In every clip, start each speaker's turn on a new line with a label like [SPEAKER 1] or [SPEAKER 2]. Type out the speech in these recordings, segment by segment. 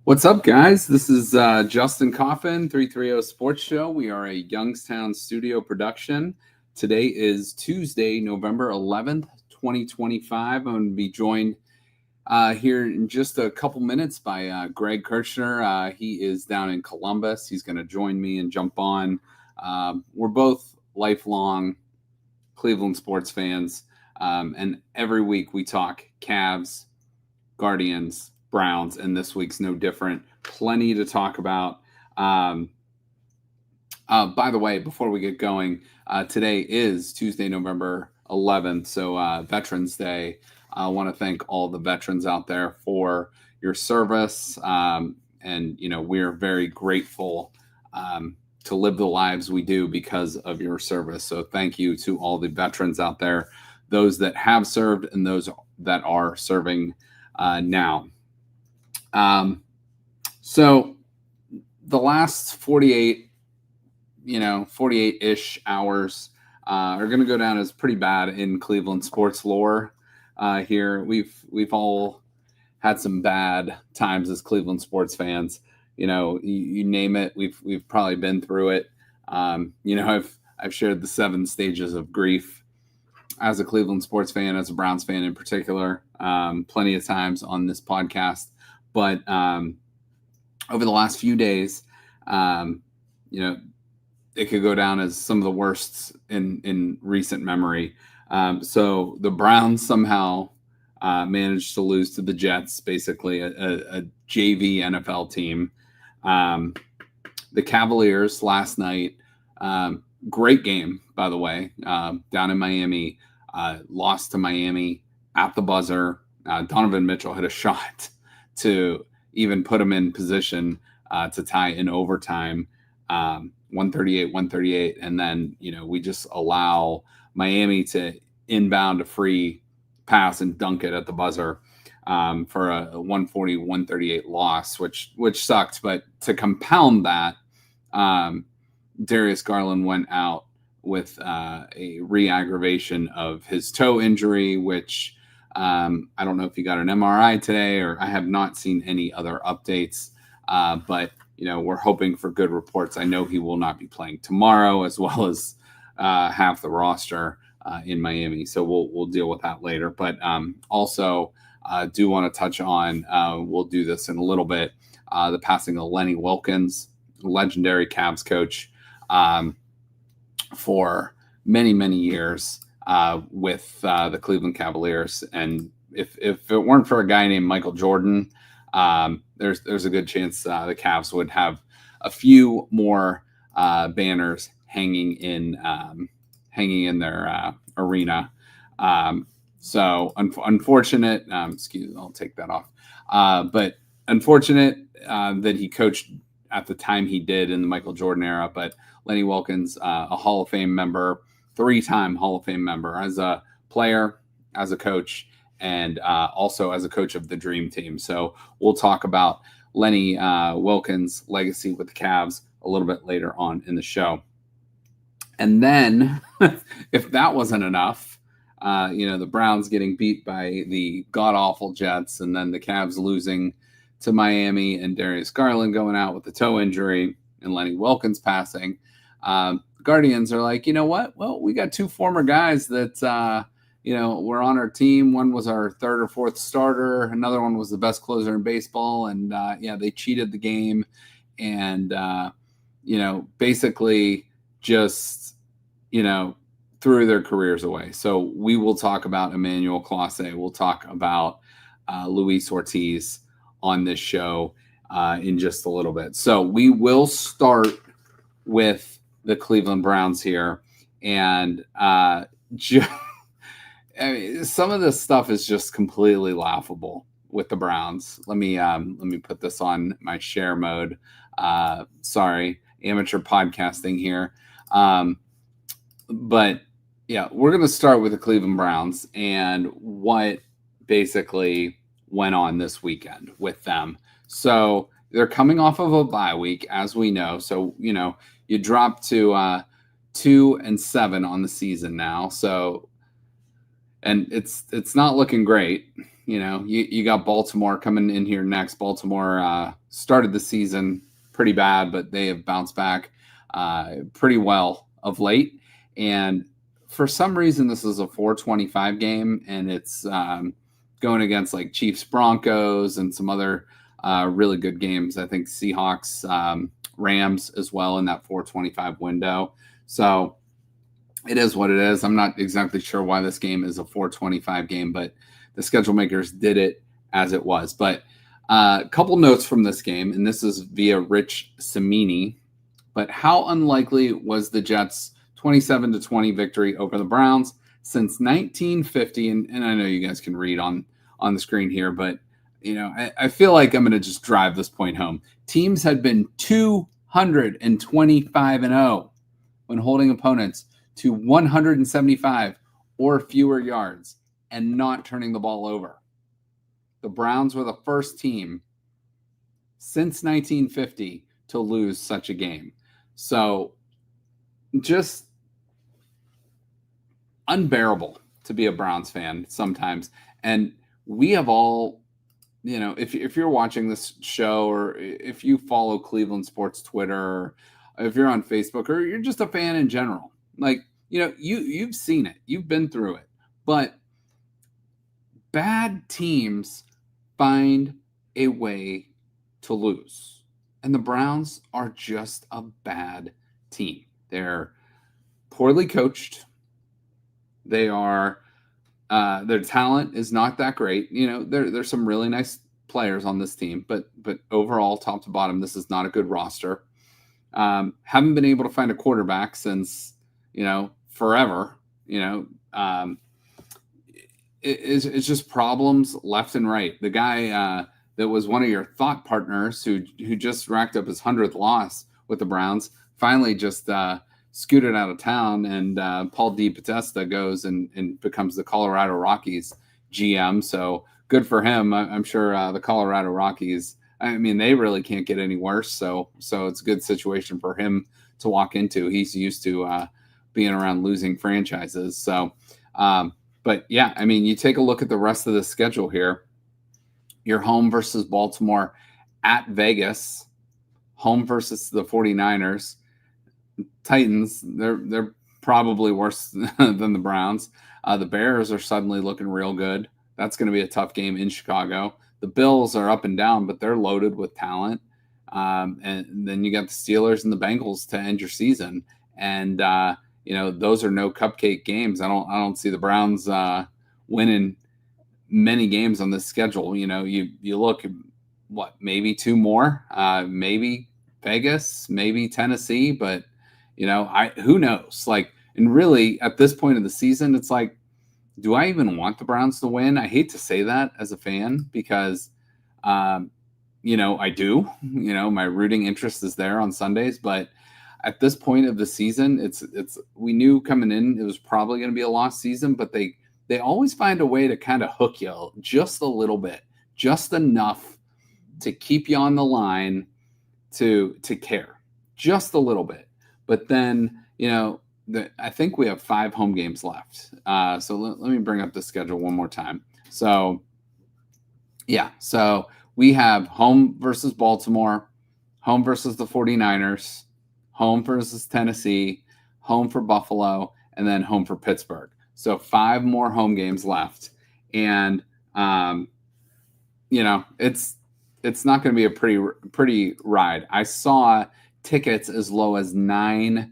[SPEAKER 1] What's up, guys? This is Justin Coffin, 330 Sports Show. We are a Youngstown studio production. Today is Tuesday, November 11th, 2025. I'm going to be joined here in just a couple minutes by Greg Kirchner. He is down in Columbus. He's going to join me and jump on. We're both lifelong Cleveland sports fans, and every week we talk Cavs, Guardians, Browns, and this week's no different. Plenty to talk about. By the way, before we get going, today is Tuesday, November 11th, so Veterans Day. I want to thank all the veterans out there for your service, and we're very grateful to live the lives we do because of your service. So thank you to all the veterans out there, those that have served and those that are serving now. So the last 48-ish hours are going to go down as pretty bad in Cleveland sports lore. Here we've all had some bad times as Cleveland sports fans. You name it, we've probably been through it. I've shared the 7 stages of grief as a Cleveland sports fan, as a Browns fan in particular, plenty of times on this podcast. But over the last few days, it could go down as some of the worst in recent memory. So the Browns somehow managed to lose to the Jets, basically a JV NFL team. The Cavaliers last night, great game, by the way, down in Miami, lost to Miami at the buzzer. Donovan Mitchell hit a shot to even put him in position to tie in overtime, 138-138. And then, we just allow Miami to inbound a free pass and dunk it at the buzzer for a 140-138 loss, which sucked. But to compound that, Darius Garland went out with a re-aggravation of his toe injury, which I don't know if he got an MRI today, or I have not seen any other updates, but we're hoping for good reports. I know he will not be playing tomorrow, as well as half the roster in Miami. So we'll deal with that later. But also do want to touch on, we'll do this in a little bit, the passing of Lenny Wilkens, legendary Cavs coach for many, many years. With the Cleveland Cavaliers, and if it weren't for a guy named Michael Jordan, there's a good chance the Cavs would have a few more banners hanging in their arena. So unfortunate. I'll take that off. But unfortunate that he coached at the time he did in the Michael Jordan era. But Lenny Wilkens, a Hall of Fame member. 3-time Hall of Fame member, as a player, as a coach, and also as a coach of the Dream Team. So we'll talk about Lenny Wilkens' legacy with the Cavs a little bit later on in the show. And then, if that wasn't enough, the Browns getting beat by the god-awful Jets, and then the Cavs losing to Miami, and Darius Garland going out with a toe injury, and Lenny Wilkens passing. Guardians are like, you know what? Well, we got 2 former guys that, were on our team. One was our 3rd or 4th starter. Another one was the best closer in baseball. And, they cheated the game and, basically just, threw their careers away. So we will talk about Emmanuel Clase. We'll talk about Luis Ortiz on this show in just a little bit. So we will start with the Cleveland Browns here, and some of this stuff is just completely laughable with the Browns. Let me put this on my share mode. Sorry, amateur podcasting here, but yeah, we're going to start with the Cleveland Browns and what basically went on this weekend with them. So they're coming off of a bye week, as we know. So you drop to 2-7 on the season now. So, and it's not looking great. you got Baltimore coming in here next. Baltimore started the season pretty bad, but they have bounced back pretty well of late. And for some reason, this is a 425 game, and it's going against like Chiefs Broncos and some other really good games. I think Seahawks Rams as well in that 425 window. So it is what it is. I'm not exactly sure why this game is a 425 game, but the schedule makers did it as it was. But a couple notes from this game, and this is via Rich Cimini. But how unlikely was the Jets' 27-20 victory over the Browns since 1950? And I know you guys can read on the screen here, but I feel like I'm going to just drive this point home. Teams had been 225-0 when holding opponents to 175 or fewer yards and not turning the ball over. The Browns were the first team since 1950 to lose such a game. So just unbearable to be a Browns fan sometimes. And we have all, if you're watching this show, or if you follow Cleveland sports Twitter, or if you're on Facebook, or you're just a fan in general, like, you've seen it, you've been through it, but bad teams find a way to lose. And the Browns are just a bad team. They're poorly coached. They are, their talent is not that great. There's some really nice players on this team, but overall, top to bottom, this is not a good roster. Haven't been able to find a quarterback since, forever. It's just problems left and right. The guy that was one of your thought partners who just racked up his 100th loss with the Browns finally just scooted out of town, and Paul DePodesta goes and becomes the Colorado Rockies GM. So good for him. I'm sure the Colorado Rockies, they really can't get any worse. So it's a good situation for him to walk into. He's used to being around losing franchises. So, but yeah, you take a look at the rest of the schedule here. You're home versus Baltimore, at Vegas, home versus the 49ers, Titans. They're probably worse than the Browns. The Bears are suddenly looking real good. That's going to be a tough game in Chicago. The Bills are up and down, but they're loaded with talent. And then you got the Steelers and the Bengals to end your season. And, those are no cupcake games. I don't see the Browns winning many games on this schedule. You look at maybe two more, maybe Vegas, maybe Tennessee, but who knows? And really at this point of the season, it's like, do I even want the Browns to win? I hate to say that as a fan because, I do. My rooting interest is there on Sundays, but at this point of the season, it's we knew coming in it was probably going to be a lost season, but they always find a way to kind of hook you just a little bit, just enough to keep you on the line to care, just a little bit. But then, I think we have 5 home games left. So let me bring up the schedule one more time. So, yeah. So we have home versus Baltimore, home versus the 49ers, home versus Tennessee, home for Buffalo, and then home for Pittsburgh. So 5 more home games left. And, it's not going to be a pretty ride. I saw tickets as low as $9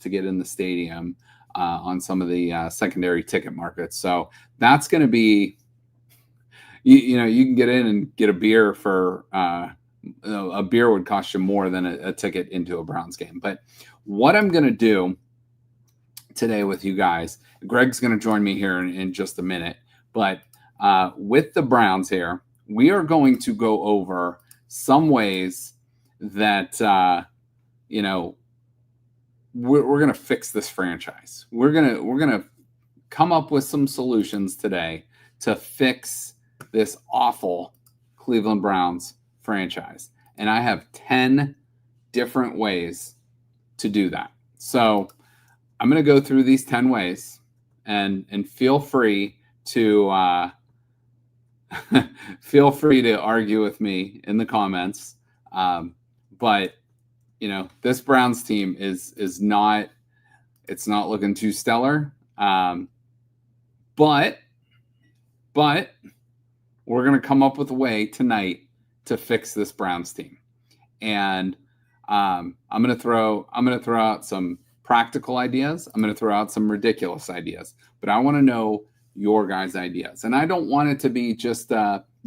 [SPEAKER 1] to get in the stadium on some of the secondary ticket markets. So that's going to be, you can get in and get a beer for a beer would cost you more than a ticket into a Browns game. But what I'm going to do today with you guys, Greg's going to join me here in just a minute. But with the Browns here, we are going to go over some ways that, we're going to fix this franchise. We're going to come up with some solutions today to fix this awful Cleveland Browns franchise. And I have 10 different ways to do that. So I'm going to go through these 10 ways and feel free to feel free to argue with me in the comments. But this Browns team is not, it's not looking too stellar. But we're going to come up with a way tonight to fix this Browns team. And I'm going to throw out some practical ideas. I'm going to throw out some ridiculous ideas, but I want to know your guys' ideas. And I don't want it to be just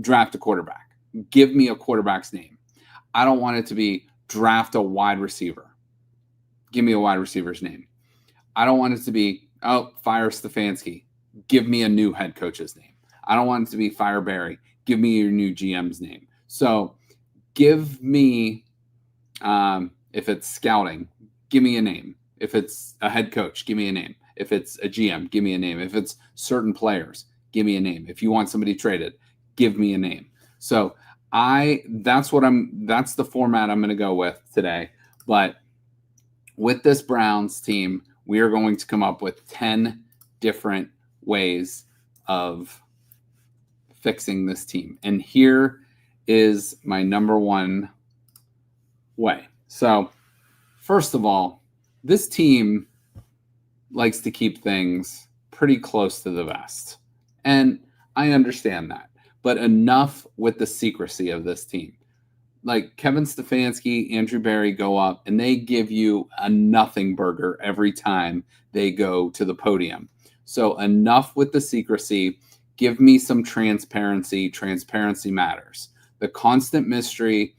[SPEAKER 1] draft a quarterback. Give me a quarterback's name. I don't want it to be draft a wide receiver. Give me a wide receiver's name. I don't want it to be, fire Stefanski. Give me a new head coach's name. I don't want it to be fire Barry. Give me your new GM's name. So give me, if it's scouting, give me a name. If it's a head coach, give me a name. If it's a GM, give me a name. If it's certain players, give me a name. If you want somebody traded, give me a name. So that's the format I'm going to go with today. But with this Browns team, we are going to come up with 10 different ways of fixing this team. And here is my number one way. So first of all, this team likes to keep things pretty close to the vest. And I understand that, but enough with the secrecy of this team. Like Kevin Stefanski, Andrew Barry go up and they give you a nothing burger every time they go to the podium. So enough with the secrecy. Give me some transparency. Transparency matters. The constant mystery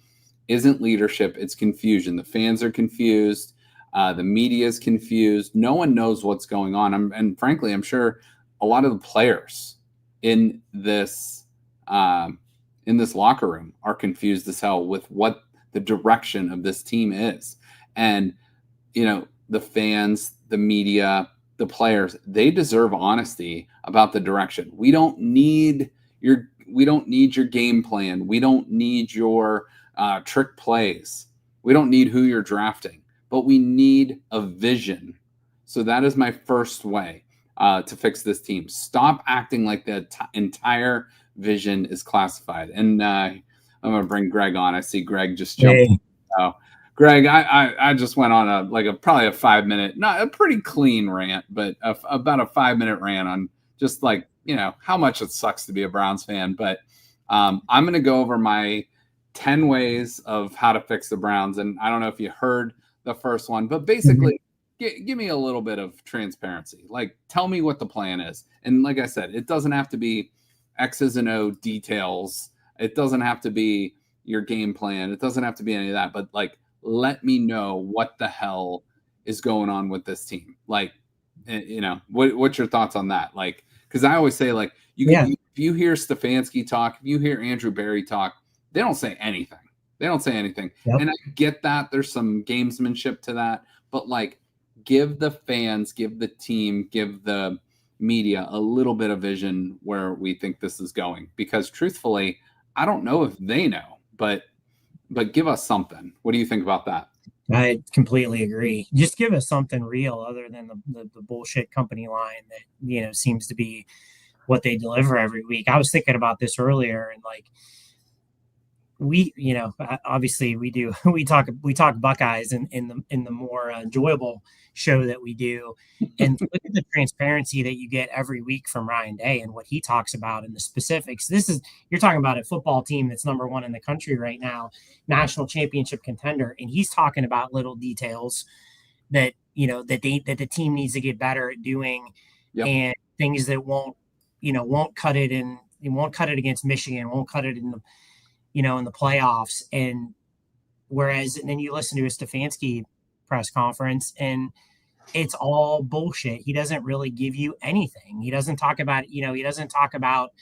[SPEAKER 1] isn't leadership. It's confusion. The fans are confused. The media is confused. No one knows what's going on. And frankly, I'm sure a lot of the players in this locker room are confused as hell with what the direction of this team is. And, the fans, the media, the players, they deserve honesty about the direction. We don't need your game plan. We don't need your trick plays. We don't need who you're drafting, but we need a vision. So that is my first way to fix this team. Stop acting like the entire vision is classified. And I'm going to bring Greg on. I see Greg just jumped.
[SPEAKER 2] Hey.
[SPEAKER 1] Greg, I just went on probably a 5-minute, not a pretty clean rant, but about a 5-minute rant on just how much it sucks to be a Browns fan. But I'm going to go over my 10 ways of how to fix the Browns. And I don't know if you heard the first one, but basically give me a little bit of transparency. Like, tell me what the plan is. And like I said, it doesn't have to be X's and O details. It doesn't have to be your game plan. It doesn't have to be any of that, but let me know what the hell is going on with this team. What's your thoughts on that? Because I always say, if you hear Stefanski talk, if you hear Andrew Barry talk, they don't say anything. Yep. And I get that there's some gamesmanship to that, but give the fans, give the team, give the media a little bit of vision where we think this is going. Because truthfully, I don't know if they know, but give us something. What do you think about that?
[SPEAKER 2] I completely agree. Just give us something real other than the bullshit company line that, seems to be what they deliver every week. I was thinking about this earlier and we obviously we talk Buckeyes in the more enjoyable show that we do, and look at the transparency that you get every week from Ryan Day and what he talks about in the specifics. You're talking about a football team that's number one in the country right now, national championship contender, and he's talking about little details that that the team needs to get better at doing. Yep. And things that won't cut it in. It won't cut it against Michigan. Won't cut it in the in the playoffs. And then you listen to a Stefanski press conference and it's all bullshit. He doesn't really give you anything. He doesn't talk about, he doesn't talk about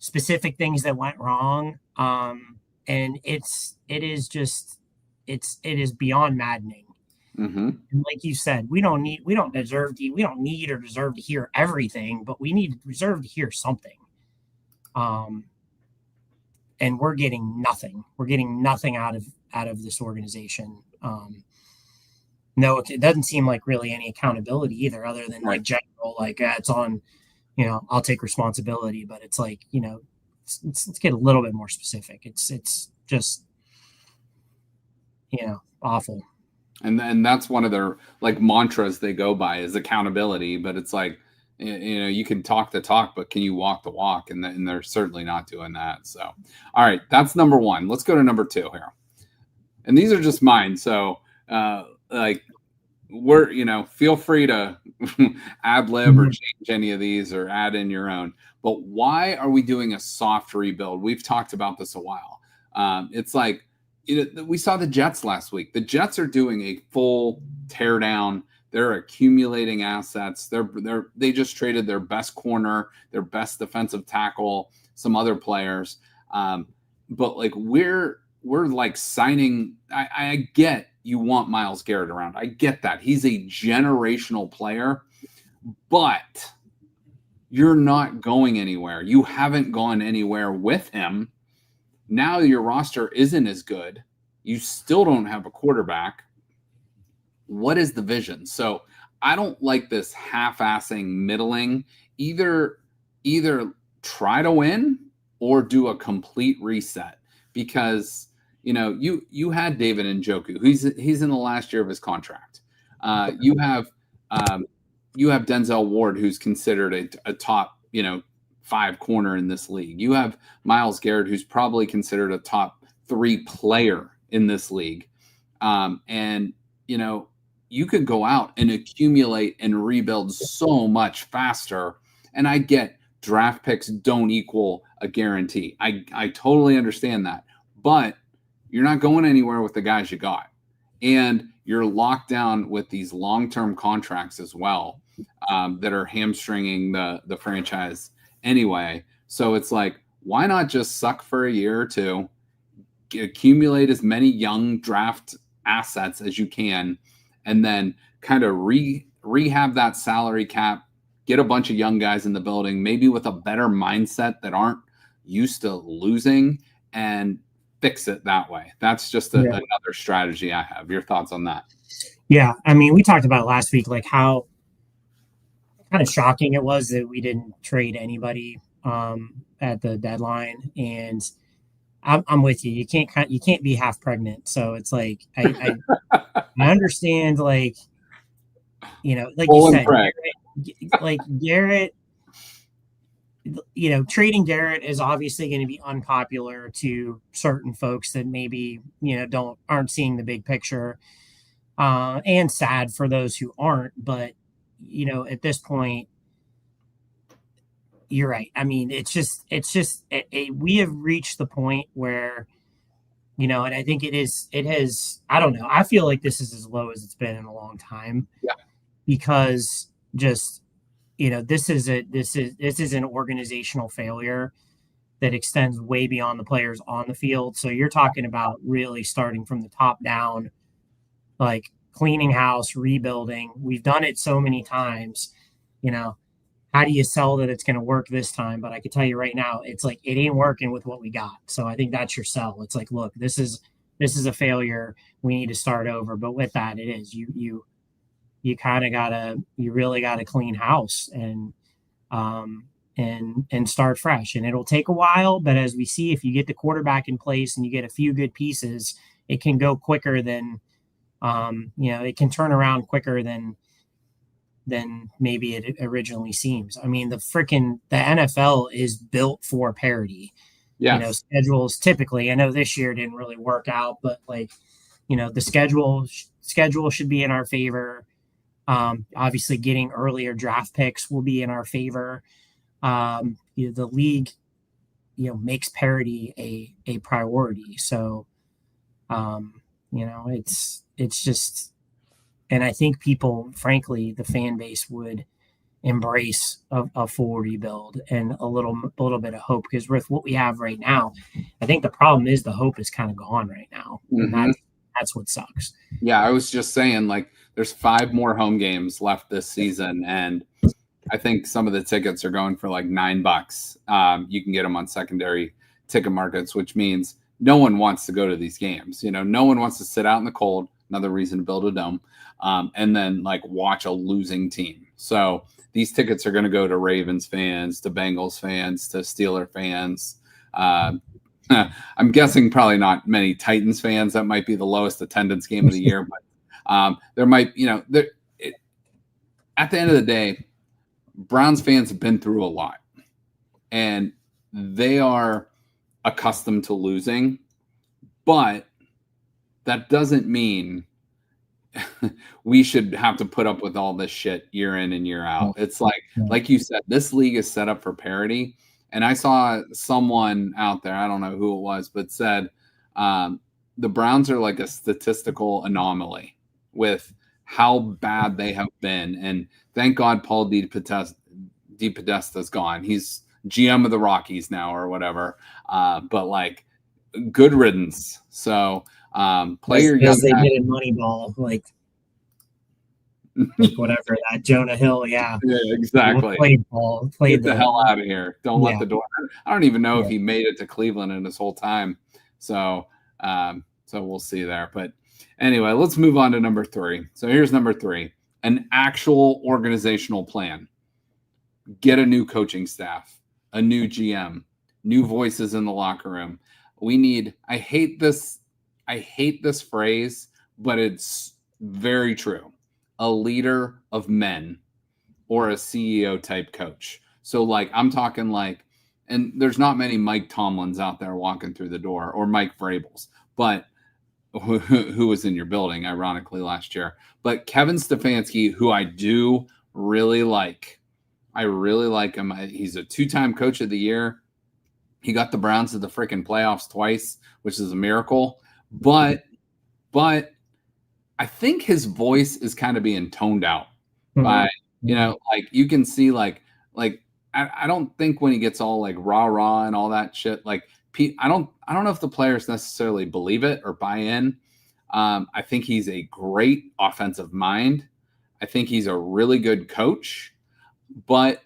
[SPEAKER 2] specific things that went wrong. And it is beyond maddening.
[SPEAKER 1] Mm-hmm.
[SPEAKER 2] And like you said, we don't need or deserve to hear everything, but we deserve to hear something. And we're getting nothing. We're getting nothing out of this organization. No, it doesn't seem like really any accountability either, other than general, it's on, I'll take responsibility. But it's let's get a little bit more specific. It's just, awful.
[SPEAKER 1] And that's one of their like mantras they go by is accountability. But it's like, you can talk the talk, but can you walk the walk? And they're certainly not doing that. So, all right, that's number one. Let's go to number two here. And these are just mine. So, feel free to ad lib or change any of these or add in your own. But why are we doing a soft rebuild? We've talked about this a while. It's like, we saw the Jets last week. The Jets are doing a full tear down. They're accumulating assets. They just traded their best corner, their best defensive tackle, some other players. But like we're like signing. I get you want Myles Garrett around. I get that. He's a generational player, but you're not going anywhere. You haven't gone anywhere with him. Now your roster isn't as good. You still don't have a quarterback. What is the vision? So I don't like this half-assing middling. Either try to win or do a complete reset, because you had David Njoku. He's in the last year of his contract. You have Denzel Ward, who's considered a top 5 corner in this league. You have Myles Garrett, who's probably considered a top 3 player in this league. And you could go out and accumulate and rebuild so much faster. And I get draft picks don't equal a guarantee. I totally understand that. But you're not going anywhere with the guys you got. And you're locked down with these long-term contracts as well that are hamstringing the franchise anyway. So it's like, why not just suck for a year or two, accumulate as many young draft assets as you can, and then kind of rehab that salary cap, get a bunch of young guys in the building, maybe with a better mindset that aren't used to losing, and fix it that way. That's just another strategy I have. Your thoughts on that?
[SPEAKER 2] Yeah. I mean, we talked about it last week, like how kind of shocking it was that we didn't trade anybody at the deadline. And I'm with you. You can't be half pregnant. So it's like, I understand, like you said, Garrett, trading Garrett is obviously going to be unpopular to certain folks that maybe, aren't seeing the big picture, and sad for those who aren't. But, at this point, you're right. I mean, we have reached the point where, and I think it has, I don't know. I feel like this is as low as it's been in a long time.
[SPEAKER 1] Yeah.
[SPEAKER 2] Because just, this is an organizational failure that extends way beyond the players on the field. So you're talking about really starting from the top down, like cleaning house, rebuilding. We've done it so many times. How do you sell that it's going to work this time? But I can tell you right now, it's like it ain't working with what we got. So I think that's your sell. It's like, look, this is a failure. We need to start over. But with that, it is you kind of really gotta clean house and start fresh. And it'll take a while, but as we see, if you get the quarterback in place and you get a few good pieces, it can go quicker than it can turn around quicker than maybe it originally seems. I mean, the NFL is built for parity.
[SPEAKER 1] Yeah.
[SPEAKER 2] Schedules typically, I know this year didn't really work out, but the schedule should be in our favor. Obviously getting earlier draft picks will be in our favor. The league, makes parity a priority. So, it's just, and I think people, frankly, the fan base would embrace a full rebuild and a little bit of hope, because with what we have right now, I think the problem is the hope is kind of gone right now.
[SPEAKER 1] Mm-hmm.
[SPEAKER 2] And that's what sucks.
[SPEAKER 1] Yeah. I was just saying, like, there's 5 more home games left this season, and I think some of the tickets are going for like $9. You can get them on secondary ticket markets, which means no one wants to go to these games. No one wants to sit out in the cold. Another reason to build a dome, and then like watch a losing team. So these tickets are going to go to Ravens fans, to Bengals fans, to Steeler fans, I'm guessing probably not many Titans fans. That might be the lowest attendance game of the year, but there might, at the end of the day, Browns fans have been through a lot, and they are accustomed to losing, but that doesn't mean we should have to put up with all this shit year in and year out. It's like you said, this league is set up for parity. And I saw someone out there, I don't know who it was, but said the Browns are like a statistical anomaly with how bad they have been. And thank God Paul DePodesta's gone. He's GM of the Rockies now or whatever. But like, good riddance. So play your young
[SPEAKER 2] as they did in Moneyball, like whatever that Jonah Hill,
[SPEAKER 1] yeah, exactly.
[SPEAKER 2] Played
[SPEAKER 1] Get the hell out of here. Don't let the door. I don't even know if he made it to Cleveland in his whole time. So we'll see there. But anyway, let's move on to number 3. So here's number 3: an actual organizational plan. Get a new coaching staff, a new GM, new voices in the locker room. We need. I hate this phrase, but it's very true. A leader of men or a CEO type coach. So like, I'm talking like, and there's not many Mike Tomlins out there walking through the door, or Mike Vrabels, but who was in your building, ironically, last year. But Kevin Stefanski, who I do really like. I really like him. He's a 2-time coach of the year. He got the Browns to the freaking playoffs twice, which is a miracle. But I think his voice is kind of being toned out by, like you can see like I don't think when he gets all like rah and all that shit, like I don't know if the players necessarily believe it or buy in. I think he's a great offensive mind. I think he's a really good coach, but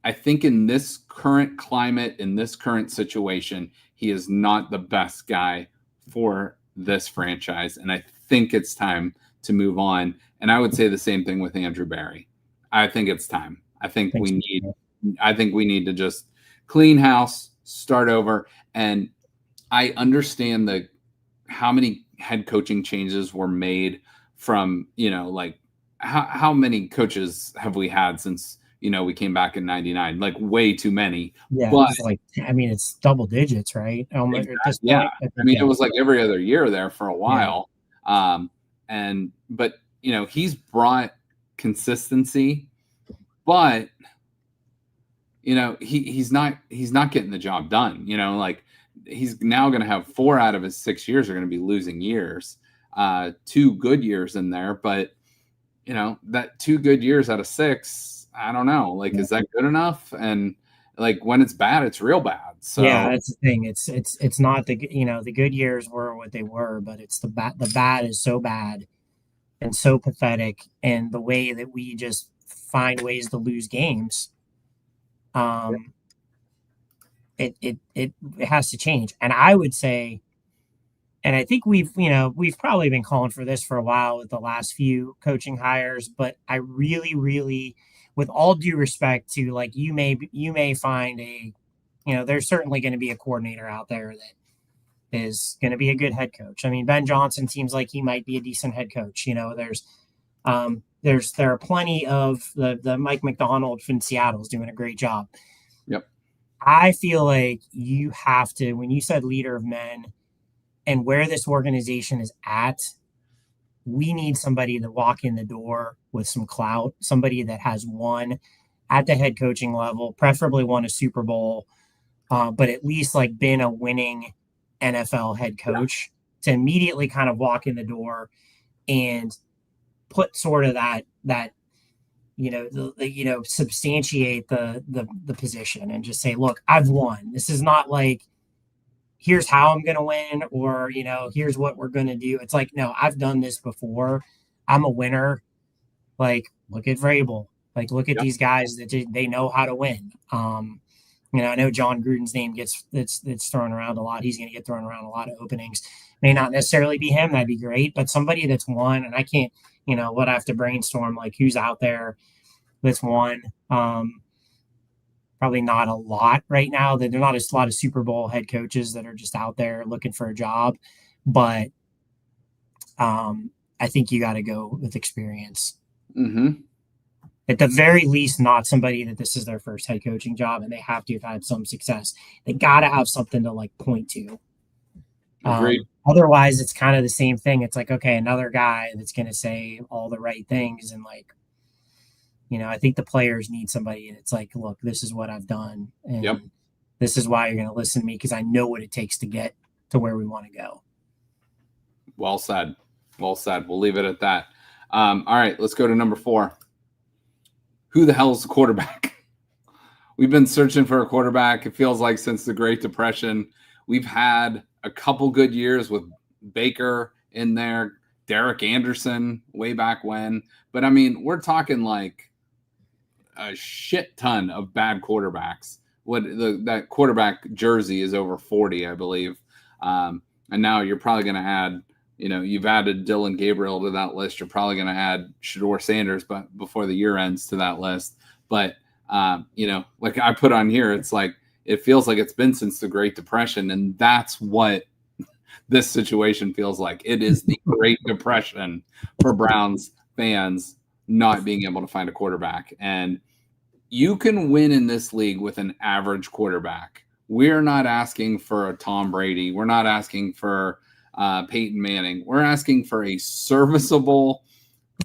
[SPEAKER 1] I think in this current climate, in this current situation, he is not the best guy for this franchise. And I think it's time to move on. And I would say the same thing with Andrew Barry. I think it's time. I think we need to just clean house, start over. And I understand how many head coaching changes were made from, like how many coaches have we had since, we came back in 99, like way too many.
[SPEAKER 2] Yeah.
[SPEAKER 1] But
[SPEAKER 2] it's double digits, right?
[SPEAKER 1] Exactly. At this point, it was like every other year there for a while. Yeah. But he's brought consistency, but he's not getting the job done. Like he's now going to have 4 out of his 6 years are going to be losing years, 2 good years in there, but that 2 good years out of 6, I don't know, like, is that good enough? And like when it's bad, it's real bad. So
[SPEAKER 2] yeah, that's the thing. It's not the good years were what they were, but it's the bad is so bad and so pathetic, and the way that we just find ways to lose games. It has to change. And I would say, and I think we've probably been calling for this for a while with the last few coaching hires, but I really, really, with all due respect to, like, you may find there's certainly going to be a coordinator out there that is going to be a good head coach. I mean, Ben Johnson seems like he might be a decent head coach. There are plenty of the Mike McDonald from Seattle is doing a great job.
[SPEAKER 1] Yep.
[SPEAKER 2] I feel like you have to, when you said leader of men and where this organization is at, we need somebody to walk in the door with some clout, somebody that has won at the head coaching level, preferably won a Super Bowl, but at least like been a winning NFL head coach to immediately kind of walk in the door and put sort of that substantiate the position and just say, look, I've won. This is not like, here's how I'm going to win, or, here's what we're going to do. It's like, no, I've done this before. I'm a winner. Like, look at Vrabel. Like, look at these guys that they know how to win. I know John Gruden's name it's thrown around a lot. He's going to get thrown around a lot of openings. May not necessarily be him. That'd be great. But somebody that's won, and I can't, I have to brainstorm, like, who's out there that's won. probably not a lot right now. That there are not a lot of Super Bowl head coaches that are just out there looking for a job, but I think you got to go with experience.
[SPEAKER 1] Mm-hmm.
[SPEAKER 2] At the very least, not somebody that this is their first head coaching job and they have to have had some success. They got to have something to like point to.
[SPEAKER 1] Agreed.
[SPEAKER 2] Otherwise, it's kind of the same thing. It's like, okay, another guy that's going to say all the right things. And like, I think the players need somebody that's like, look, this is what I've done. And this is why you're going to listen to me because I know what it takes to get to where we want to go.
[SPEAKER 1] Well said. Well said. We'll leave it at that. All right, let's go to number 4. Who the hell is the quarterback? We've been searching for a quarterback, it feels like, since the Great Depression. We've had a couple good years with Baker in there, Derek Anderson way back when. But, I mean, we're talking like a shit ton of bad quarterbacks. That quarterback jersey is over 40, I believe. And now you're probably going to add, you've added Dylan Gabriel to that list. You're probably going to add Shedeur Sanders before the year ends to that list. But, like I put on here, it's like, it feels like it's been since the Great Depression. And that's what this situation feels like. It is the Great Depression for Browns fans not being able to find a quarterback. And you can win in this league with an average quarterback. We're not asking for a Tom Brady. We're not asking for Peyton Manning. We're asking for a serviceable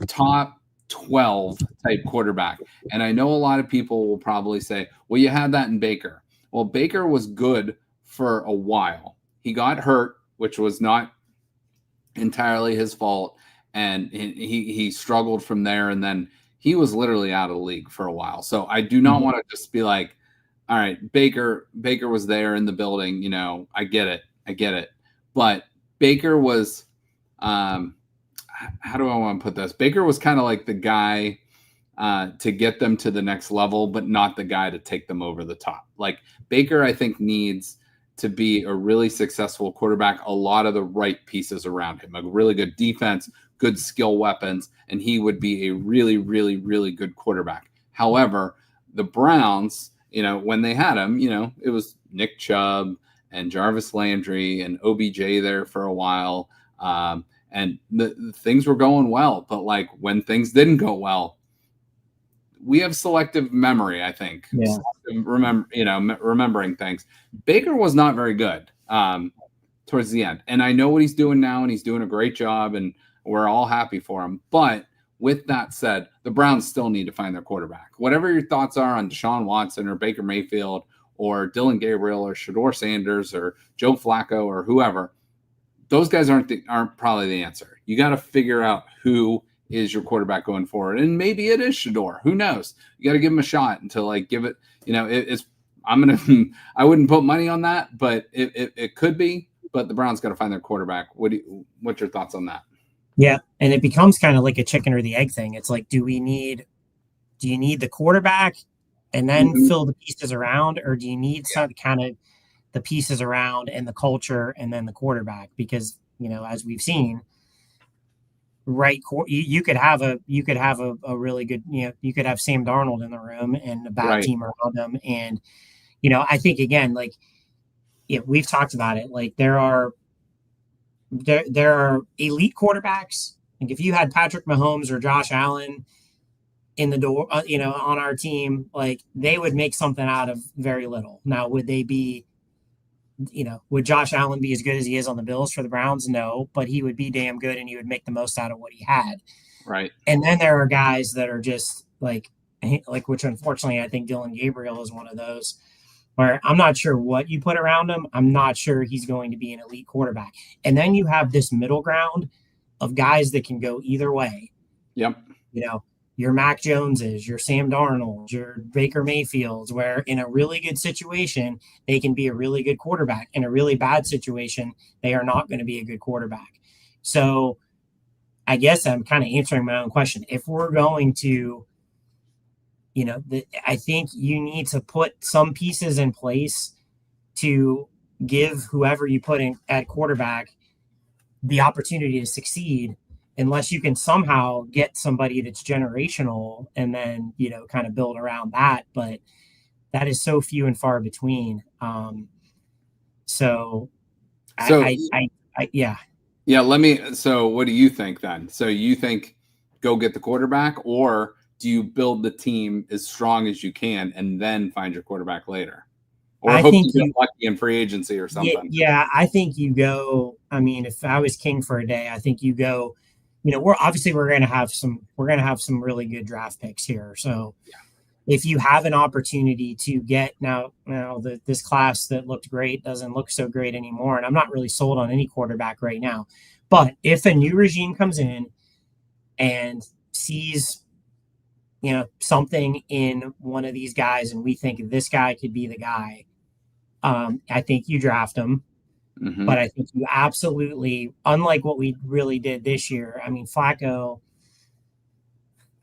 [SPEAKER 1] top 12 type quarterback. And I know a lot of people will probably say, well, you had that in Baker. Well, Baker was good for a while. He got hurt, which was not entirely his fault. And he struggled from there. And then he was literally out of the league for a while. So I do not want to just be like, all right, Baker was there in the building. I get it. But Baker was, how do I want to put this? Baker was kind of like the guy to get them to the next level, but not the guy to take them over the top. Like Baker, I think, needs to be a really successful quarterback, a lot of the right pieces around him, a really good defense, good skill weapons, and he would be a really, really, really good quarterback. However, the Browns, when they had him, it was Nick Chubb and Jarvis Landry and OBJ there for a while. And the things were going well, but like when things didn't go well, we have selective memory, I think.
[SPEAKER 2] Yeah.
[SPEAKER 1] Remembering things. Baker was not very good towards the end. And I know what he's doing now, and he's doing a great job, and we're all happy for him. But with that said, the Browns still need to find their quarterback. Whatever your thoughts are on Deshaun Watson or Baker Mayfield or Dylan Gabriel or Shedeur Sanders or Joe Flacco or whoever, those guys aren't probably the answer. You got to figure out who is your quarterback going forward. And maybe it is Shedeur. Who knows? You got to give him a shot until like give it, I wouldn't put money on that, but it could be, but the Browns got to find their quarterback. What's your thoughts on that?
[SPEAKER 2] Yeah. And it becomes kind of like a chicken or the egg thing. It's like, do you need the quarterback and then fill the pieces around, or do you need some kind of the pieces around and the culture and then the quarterback? Because, as we've seen, you could have a really good, you could have Sam Darnold in the room and a bad team around them. And, I think again, like, we've talked about it. Like there are elite quarterbacks. Like if you had Patrick Mahomes or Josh Allen in the door, on our team, like they would make something out of very little. Now, would they be, would Josh Allen be as good as he is on the Bills for the Browns? No, but he would be damn good and he would make the most out of what he had.
[SPEAKER 1] Right.
[SPEAKER 2] And then there are guys that are just like which unfortunately I think Dylan Gabriel is one of those where I'm not sure what you put around him. I'm not sure he's going to be an elite quarterback. And then you have this middle ground of guys that can go either way.
[SPEAKER 1] Yep.
[SPEAKER 2] Your Mac Joneses, your Sam Darnold, your Baker Mayfields, where in a really good situation, they can be a really good quarterback. In a really bad situation, they are not going to be a good quarterback. So I guess I'm kind of answering my own question. If we're going to, I think you need to put some pieces in place to give whoever you put in at quarterback the opportunity to succeed, unless you can somehow get somebody that's generational and then, kind of build around that. But that is so few and far between. So
[SPEAKER 1] So
[SPEAKER 2] yeah.
[SPEAKER 1] Yeah, so what do you think then? So you think go get the quarterback, or do you build the team as strong as you can and then find your quarterback later? Or
[SPEAKER 2] I
[SPEAKER 1] hope
[SPEAKER 2] think
[SPEAKER 1] you get lucky in free agency or something?
[SPEAKER 2] yeah, I think you go. I mean, if I was king for a day, I think you go. We're going to have some really good draft picks here. So if you have an opportunity to get this class that looked great doesn't look so great anymore, and I'm not really sold on any quarterback right now. But if a new regime comes in and sees something in one of these guys, and we think this guy could be the guy, I think you draft him.
[SPEAKER 1] Mm-hmm.
[SPEAKER 2] But I think you absolutely, unlike what we really did this year. I mean, Flacco,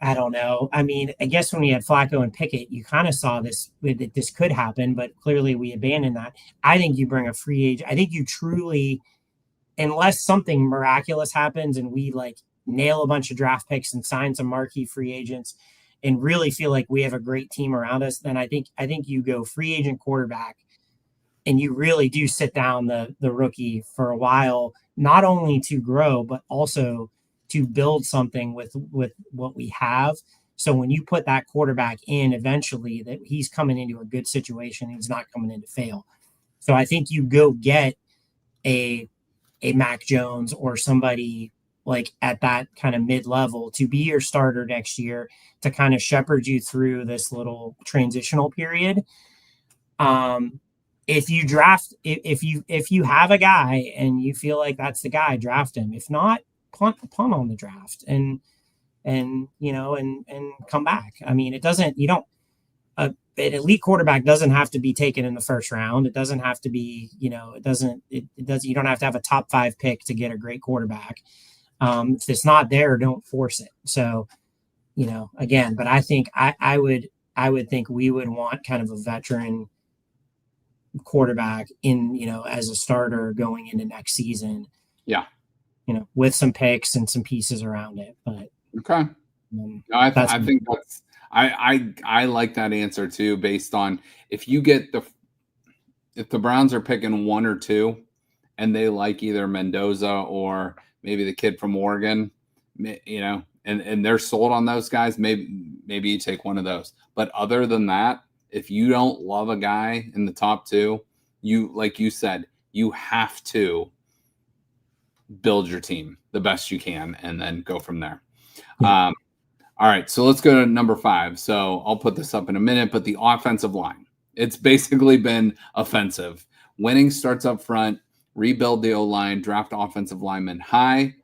[SPEAKER 2] I don't know. I mean, I guess when we had Flacco and Pickett, you kind of saw that this could happen, but clearly we abandoned that. I think you bring a free agent. I think you truly, unless something miraculous happens and we like nail a bunch of draft picks and sign some marquee free agents and really feel like we have a great team around us, then I think you go free agent quarterback and you really do sit down the rookie for a while, not only to grow, but also to build something with what we have. So when you put that quarterback in eventually, that he's coming into a good situation, he's not coming in to fail. So I think you go get a Mac Jones or somebody like at that kind of mid-level to be your starter next year to kind of shepherd you through this little transitional period. If you have a guy and you feel like that's the guy, draft him. If not, punt on the draft and come back. I mean, an elite quarterback doesn't have to be taken in the first round. It doesn't have to be, you don't have to have a top 5 pick to get a great quarterback. If it's not there, don't force it. So, again, but I think I would think we would want kind of a veteran quarterback in, as a starter going into next season.
[SPEAKER 1] Yeah.
[SPEAKER 2] With some picks and some pieces around it. But
[SPEAKER 1] okay. I think that's I like that answer too, based on if the Browns are picking 1 or 2 and they like either Mendoza or maybe the kid from Oregon, and they're sold on those guys, maybe you take one of those. But other than that, if you don't love a guy in the top 2, like you said, you have to build your team the best you can and then go from there. Yeah. All right, so let's go to number 5. So I'll put this up in a minute, but the offensive line. It's basically been offensive. Winning starts up front, rebuild the O-line, draft offensive linemen high.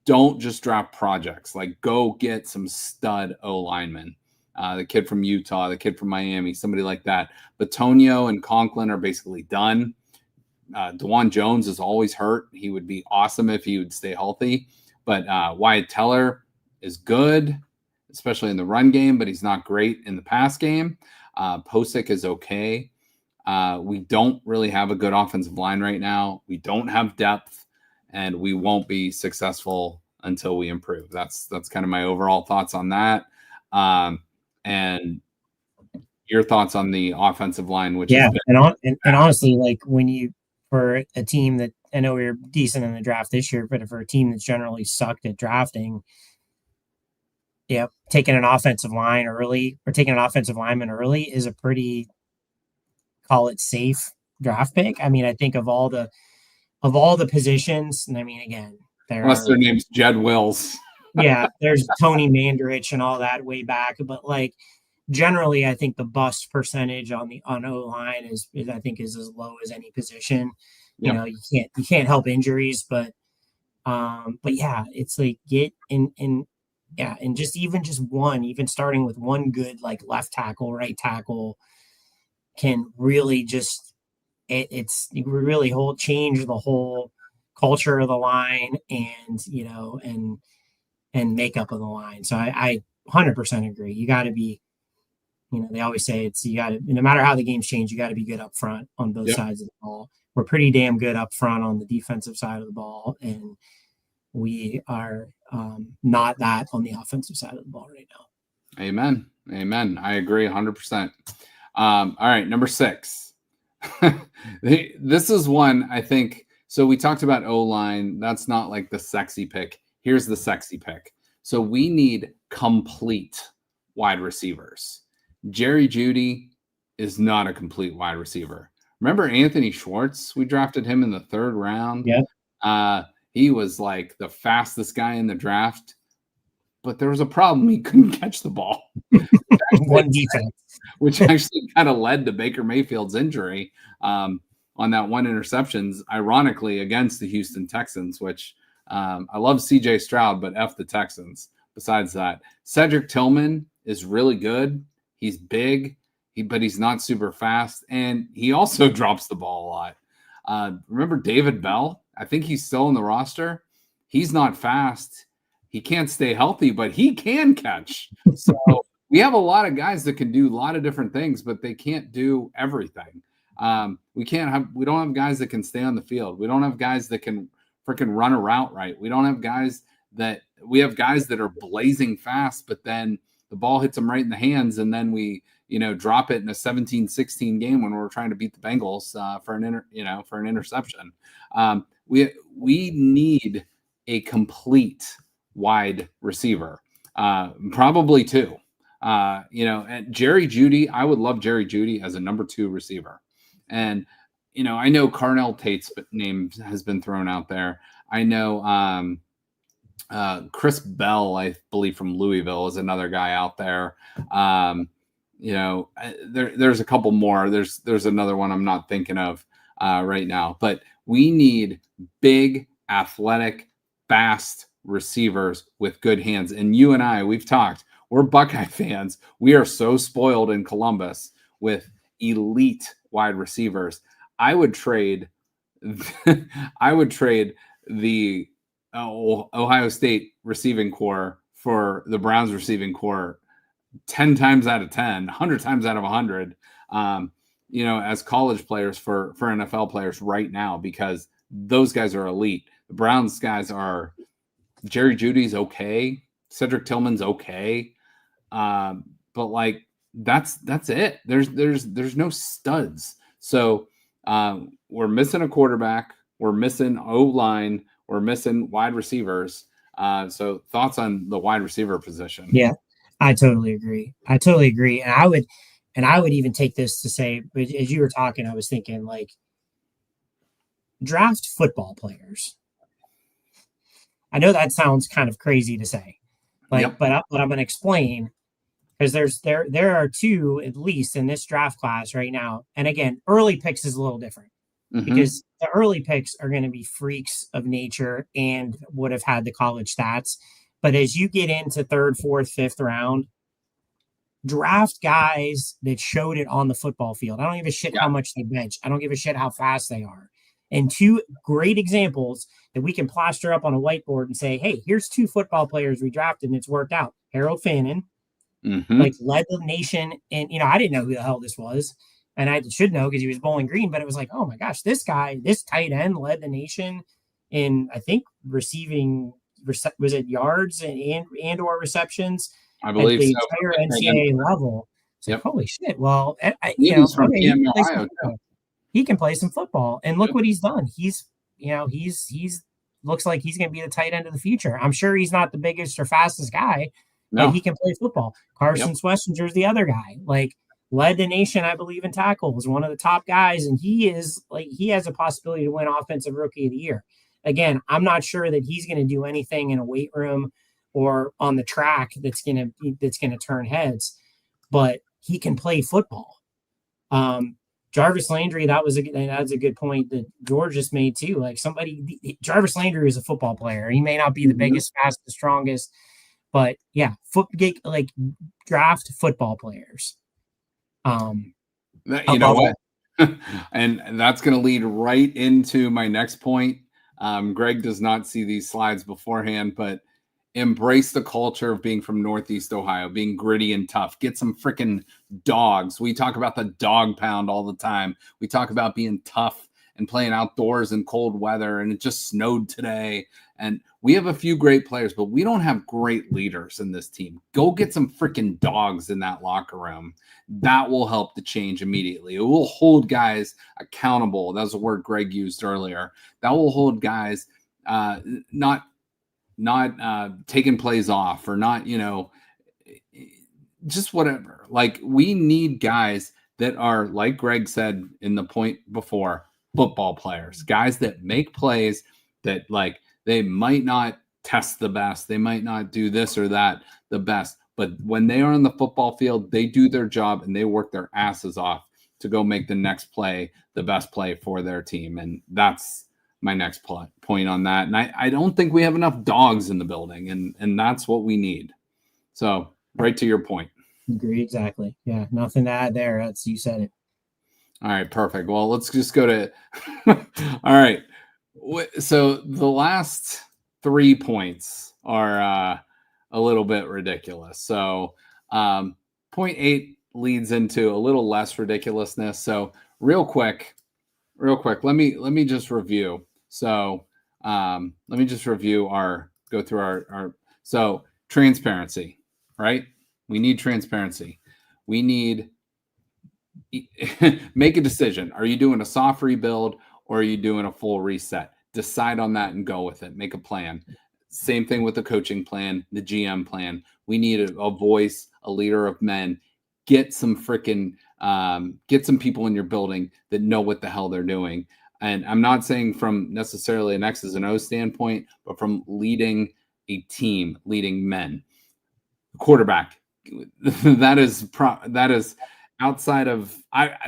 [SPEAKER 1] Don't just draft projects. Like, go get some stud O-linemen. The kid from Utah, the kid from Miami, somebody like that. But Tonio and Conklin are basically done. DeJuan Jones is always hurt. He would be awesome if he would stay healthy. But Wyatt Teller is good, especially in the run game, but he's not great in the pass game. Posick is okay. We don't really have a good offensive line right now. We don't have depth, and we won't be successful until we improve. That's kind of my overall thoughts on that. And your thoughts on the offensive line, which
[SPEAKER 2] and honestly, like for a team that, I know we were decent in the draft this year, but for a team that's generally sucked at drafting, taking an offensive line early or taking an offensive lineman early is a pretty, call it, safe draft pick. I mean, I think of all the positions, and I mean, again,
[SPEAKER 1] unless their name's Jed Wills.
[SPEAKER 2] Yeah, there's Tony Mandarich and all that way back, but like generally, I think the bust percentage on O-line is I think is as low as any position.
[SPEAKER 1] Yep.
[SPEAKER 2] You can't help injuries, but yeah, it's like get in. Yeah, and even starting with one good like left tackle, right tackle can really just really change the whole culture of the line and makeup of the line. So I 100% agree. You got to be, they always say no matter how the game's changed, you got to be good up front on both sides of the ball. We're pretty damn good up front on the defensive side of the ball, and we are not that on the offensive side of the ball right now.
[SPEAKER 1] Amen. I agree 100%. All right, number 6. This is one I think. So we talked about O-line. That's not like the sexy pick. Here's the sexy pick. So we need complete wide receivers. Jerry Jeudy is not a complete wide receiver. Remember Anthony Schwartz? We drafted him in the 3rd round.
[SPEAKER 2] Yeah.
[SPEAKER 1] He was like the fastest guy in the draft, but there was a problem. He couldn't catch the ball.
[SPEAKER 2] One defense.
[SPEAKER 1] Which actually kind of led to Baker Mayfield's injury on that one interceptions, ironically, against the Houston Texans, which I love CJ Stroud, but F the Texans. Besides that, Cedric Tillman is really good. He's big, but he's not super fast. And he also drops the ball a lot. Remember David Bell? I think he's still in the roster. He's not fast. He can't stay healthy, but he can catch. So we have a lot of guys that can do a lot of different things, but they can't do everything. We don't have guys that can stay on the field. We don't have guys that can freaking run a route right. We have guys that are blazing fast, but then the ball hits them right in the hands, and then we, drop it in a 17-16 game when we're trying to beat the Bengals for an interception. We need a complete wide receiver, probably 2. And Jerry Jeudy, I would love Jerry Jeudy as a number 2 receiver. And, I know Carnell Tate's name has been thrown out there. I know Chris Bell, I believe from Louisville, is another guy out there. There's a couple more. There's another one I'm not thinking of right now. But we need big, athletic, fast receivers with good hands. And you and I, we've talked. We're Buckeye fans. We are so spoiled in Columbus with elite wide receivers. I would trade the Ohio State receiving core for the Browns receiving core 10 times out of 10, 100 times out of 100, as college players for NFL players right now, because those guys are elite. The Browns guys are Jerry Jeudy's okay. Cedric Tillman's okay. But like that's it. There's no studs. So we're missing a quarterback. We're missing O-line. We're missing wide receivers. So thoughts on the wide receiver position?
[SPEAKER 2] Yeah, I totally agree. And I would even take this to say, as you were talking, I was thinking like draft football players. I know that sounds kind of crazy to say, but I'm going to explain, because there are 2 at least in this draft class right now. And again, early picks is a little different because the early picks are going to be freaks of nature and would have had the college stats. But as you get into 3rd, 4th, 5th round, draft guys that showed it on the football field. I don't give a shit how much they bench. I don't give a shit how fast they are. And 2 great examples that we can plaster up on a whiteboard and say, hey, here's 2 football players we drafted and it's worked out. Harold Fannin, led the nation. And, I didn't know who the hell this was. And I should know because he was Bowling Green, but it was like, oh my gosh, this guy, this tight end led the nation in, I think, receiving, was it yards and or receptions?
[SPEAKER 1] I believe
[SPEAKER 2] at the
[SPEAKER 1] so.
[SPEAKER 2] Entire NCAA level. So holy shit. Well, he can play some football, and look what he's done. He's looks like he's going to be the tight end of the future. I'm sure he's not the biggest or fastest guy, but he can play football. Carson Schwessinger's the other guy, like led the nation, I believe, in tackles, one of the top guys. And he has a possibility to win Offensive Rookie of the Year. Again, I'm not sure that he's going to do anything in a weight room or on the track that's going to turn heads, but he can play football. Jarvis Landry, that's a good point that George just made too. Like Jarvis Landry is a football player. He may not be the biggest, fastest, strongest, but draft football players.
[SPEAKER 1] You know what? And that's going to lead right into my next point. Greg does not see these slides beforehand, but embrace the culture of being from Northeast Ohio, being gritty and tough. Get some freaking dogs. We talk about the dog pound all the time. We talk about being tough and playing outdoors in cold weather, and it just snowed today. And we have a few great players, but we don't have great leaders in this team. Go get some freaking dogs in that locker room. That will help the change immediately. It will hold guys accountable. That was a word Greg used earlier. That will hold guys not taking plays off, or not, just whatever. Like, we need guys that are, like Greg said in the point before, football players, guys that make plays, that, like, they might not test the best, they might not do this or that the best, but when they are on the football field, they do their job and they work their asses off to go make the next play the best play for their team. And that's my next point on that. And I don't think we have enough dogs in the building, and that's what we need. So right to your point.
[SPEAKER 2] Agree, exactly. Yeah, nothing to add there. That's, you said it.
[SPEAKER 1] All right, perfect. Well, let's just go to all right. So the last 3 points are a little bit ridiculous. So point 8 leads into a little less ridiculousness. So real quick, let me just review. So let me just review go through our so transparency, right? We need transparency. We need make a decision. Are you doing a soft rebuild, or are you doing a full reset? Decide on that and go with it. Make a plan. Same thing with the coaching plan, the GM plan. We need a voice, a leader of men. Get some freaking get some people in your building that know what the hell they're doing. And I'm not saying from necessarily an X's and O's standpoint, but from leading a team, leading men. Quarterback. that is outside of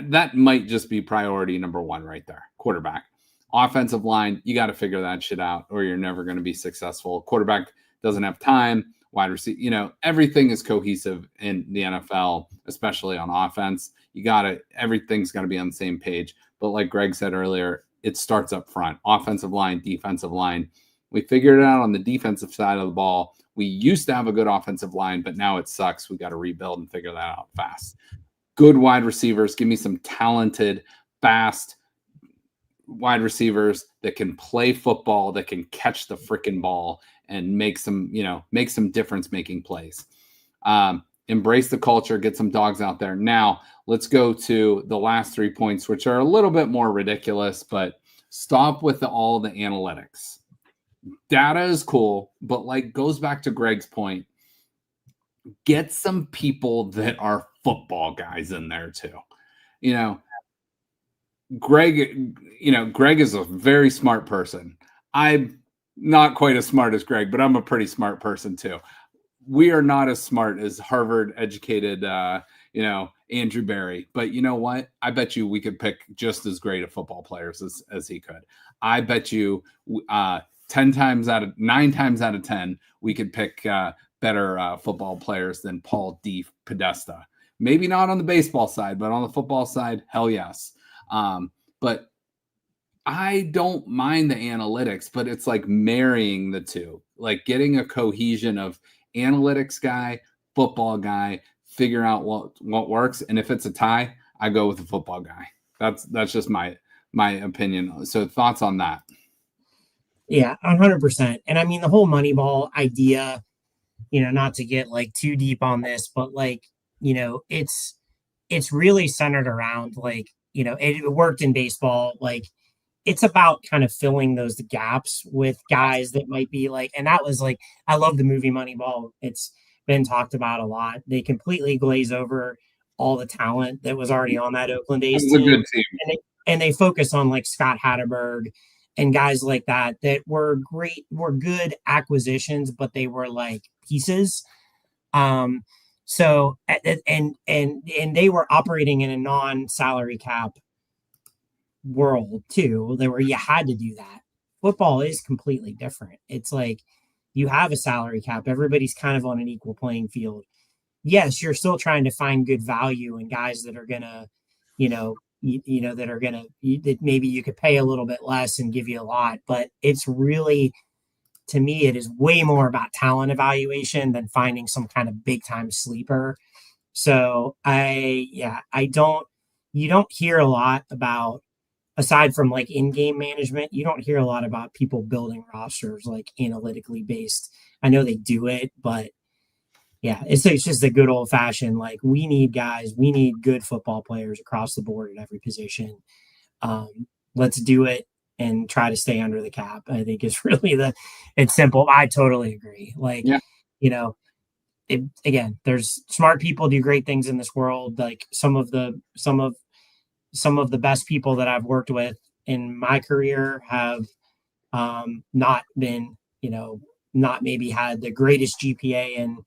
[SPEAKER 1] that might just be priority number 1 right there. Quarterback. Offensive line, you got to figure that shit out, or you're never going to be successful. Quarterback doesn't have time. Wide receiver, everything is cohesive in the NFL, especially on offense. Everything's got to be on the same page. But like Greg said earlier, it starts up front. Offensive line, defensive line. We figured it out on the defensive side of the ball. We used to have a good offensive line, but now it sucks. We got to rebuild and figure that out fast. Good wide receivers. Give me some talented, fast wide receivers that can play football, that can catch the freaking ball and make some difference making plays. Embrace the culture, get some dogs out there. Now let's go to the last 3 points, which are a little bit more ridiculous, but stop with all the analytics. Data is cool, but like goes back to Greg's point, get some people that are football guys in there too. Greg is a very smart person. I'm not quite as smart as Greg, but I'm a pretty smart person too. We are not as smart as Harvard educated, Andrew Berry. But you know what? I bet you we could pick just as great of football players as he could. I bet you 9 times out of 10, we could pick better football players than Paul D. Podesta. Maybe not on the baseball side, but on the football side, hell yes. But I don't mind the analytics, but it's like marrying the two, like getting a cohesion of analytics guy, football guy, figure out what works. And if it's a tie, I go with the football guy. That's just my opinion. So thoughts on that?
[SPEAKER 2] Yeah, 100%. And I mean, the whole Moneyball idea, not to get like too deep on this, but like, it's really centered around like, it worked in baseball. Like, it's about kind of filling those gaps with guys that might be like, and that was like, I love the movie Moneyball. It's been talked about a lot. They completely glaze over all the talent that was already on that Oakland A's team.
[SPEAKER 1] It was a good team.
[SPEAKER 2] And they focus on like Scott Hatterberg and guys like that were good acquisitions, but they were like pieces. So, and they were operating in a non-salary cap world too, where you had to do that. Football is completely different. It's like you have a salary cap. Everybody's kind of on an equal playing field. Yes, you're still trying to find good value in guys that are gonna, that maybe you could pay a little bit less and give you a lot. But it's really, to me, it is way more about talent evaluation than finding some kind of big time sleeper. So you don't hear a lot about aside from like in-game management, you don't hear a lot about people building rosters like analytically based. I know they do it, but yeah, it's just a good old fashioned, like, we need good football players across the board at every position. Let's do it and try to stay under the cap. I think is really it's simple. I totally agree. Like,
[SPEAKER 1] Yeah.
[SPEAKER 2] Again, there's smart people do great things in this world. Like some of the best people that I've worked with in my career have not been, not maybe had the greatest GPA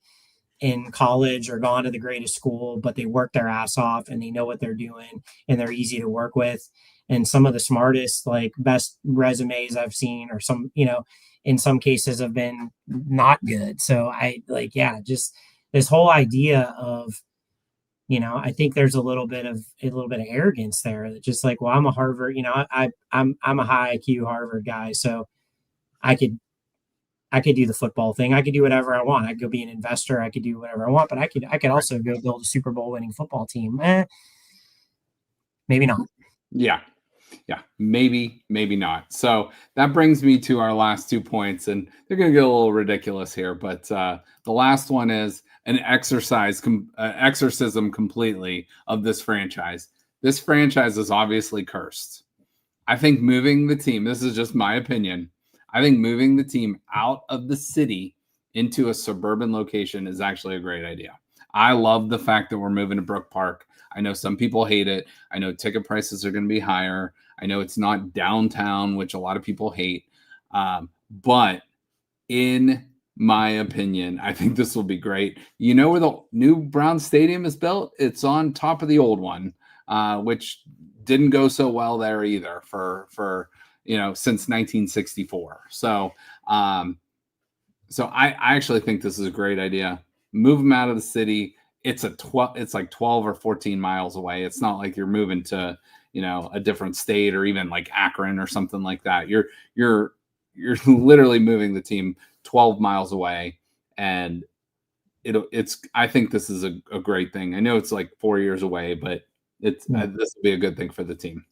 [SPEAKER 2] in college or gone to the greatest school, but they work their ass off and they know what they're doing and they're easy to work with. And some of the smartest, like, best resumes I've seen, or some, in some cases have been not good. So just this whole idea of, I think there's a little bit of arrogance there. That just like, well, I'm a Harvard, I'm a high IQ Harvard guy, so I could do the football thing. I could do whatever I want. I could go be an investor. I could do whatever I want, but I could also go build a Super Bowl winning football team. Maybe not.
[SPEAKER 1] Yeah. Maybe not. So that brings me to our last 2 points, and they're going to get a little ridiculous here, but the last one is an exorcism completely of this franchise. This franchise is obviously cursed. I think moving the team, this is just my opinion, I think moving the team out of the city into a suburban location is actually a great idea. I love the fact that we're moving to Brook Park. I know some people hate it. I know ticket prices are going to be higher. I know it's not downtown, which a lot of people hate. But in my opinion, I think this will be great. You know where the new Brown Stadium is built? It's on top of the old one, which didn't go so well there either for since 1964. So I actually think this is a great idea. Move them out of the city. It's like 12 or 14 miles away. It's not like you're moving to, a different state or even like Akron or something like that. You're literally moving the team 12 miles away, and I think this is a great thing. I know it's like 4 years away, but this will be a good thing for the team.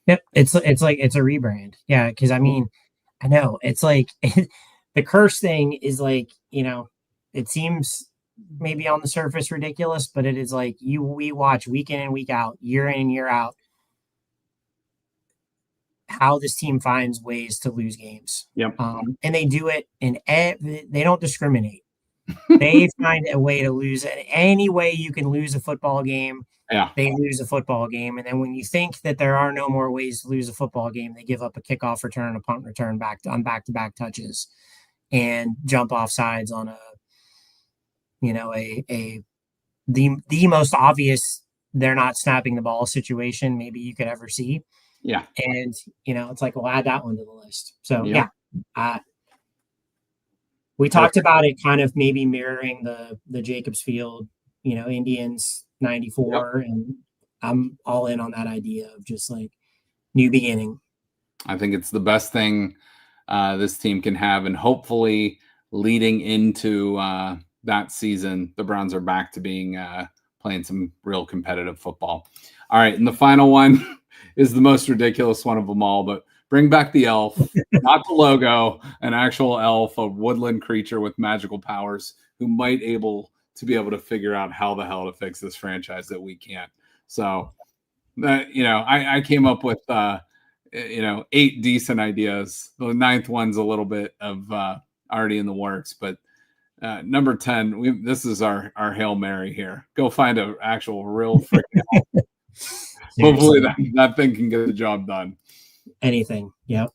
[SPEAKER 2] Yep. It's a rebrand. Yeah. Cause I mean, I know it's like the curse thing is like, it seems maybe on the surface ridiculous, but it is like we watch week in and week out, year in and year out, how this team finds ways to lose games.
[SPEAKER 1] Yep.
[SPEAKER 2] And they do it they don't discriminate. They find a way to lose it. Any way you can lose a football game, they lose a football game. And then when you think that there are no more ways to lose a football game, they give up a kickoff return, a punt return on back-to-back touches, and jump off sides on the most obvious they're not snapping the ball situation maybe you could ever see.
[SPEAKER 1] Yeah.
[SPEAKER 2] And, it's like, we'll add that one to the list. So, we talked about it kind of maybe mirroring the Jacobs Field, Indians 94. And I'm all in on that idea of just like new beginning.
[SPEAKER 1] I think it's the best thing this team can have. And hopefully leading into that season, the Browns are back to being playing some real competitive football. All right. And the final one is the most ridiculous one of them all, but bring back the elf, not the logo, an actual elf, a woodland creature with magical powers who might be able to figure out how the hell to fix this franchise that we can't. So, I came up with, 8 decent ideas. The 9th one's a little bit of already in the works, but number 10, this is our Hail Mary here. Go find an actual real freaking elf. Hopefully that thing can get the job done.
[SPEAKER 2] Anything. Yep.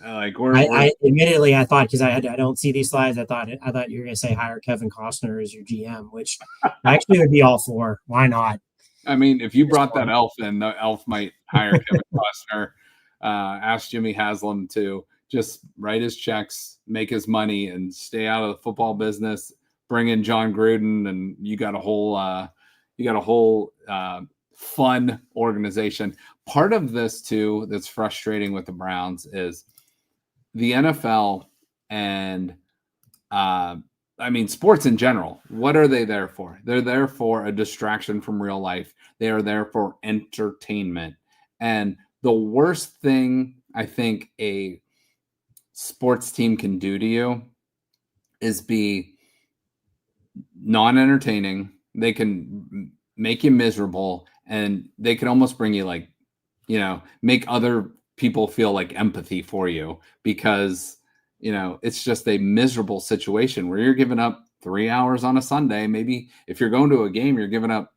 [SPEAKER 1] Like
[SPEAKER 2] I admittedly, I thought, because I don't see these slides, I thought you were going to say hire Kevin Costner as your GM, which I actually would be all for. Why not?
[SPEAKER 1] I mean, if you brought that elf in, the elf might hire Kevin Costner. Ask Jimmy Haslam to just write his checks, make his money, and stay out of the football business. Bring in John Gruden, and you got a whole fun organization. Part of this too that's frustrating with the Browns is the NFL and sports in general. What are they there for? They're there for a distraction from real life. They are there for entertainment. And the worst thing I think a sports team can do to you is be non-entertaining. They can make you miserable, and they can almost bring you like, make other people feel like empathy for you, because, it's just a miserable situation where you're giving up 3 hours on a Sunday. Maybe if you're going to a game, you're giving up,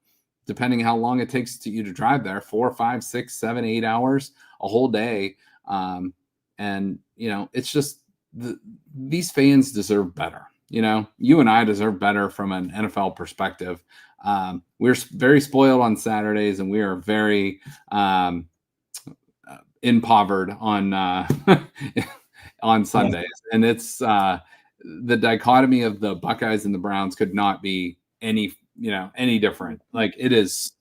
[SPEAKER 1] depending how long it takes to you to drive there, 4, 5, 6, 7, 8 hours, a whole day. And, it's just these fans deserve better. You and I deserve better from an NFL perspective. We're very spoiled on Saturdays, and we are very impoverished on on Sundays. And it's the dichotomy of the Buckeyes and the Browns could not be any different. Like, it is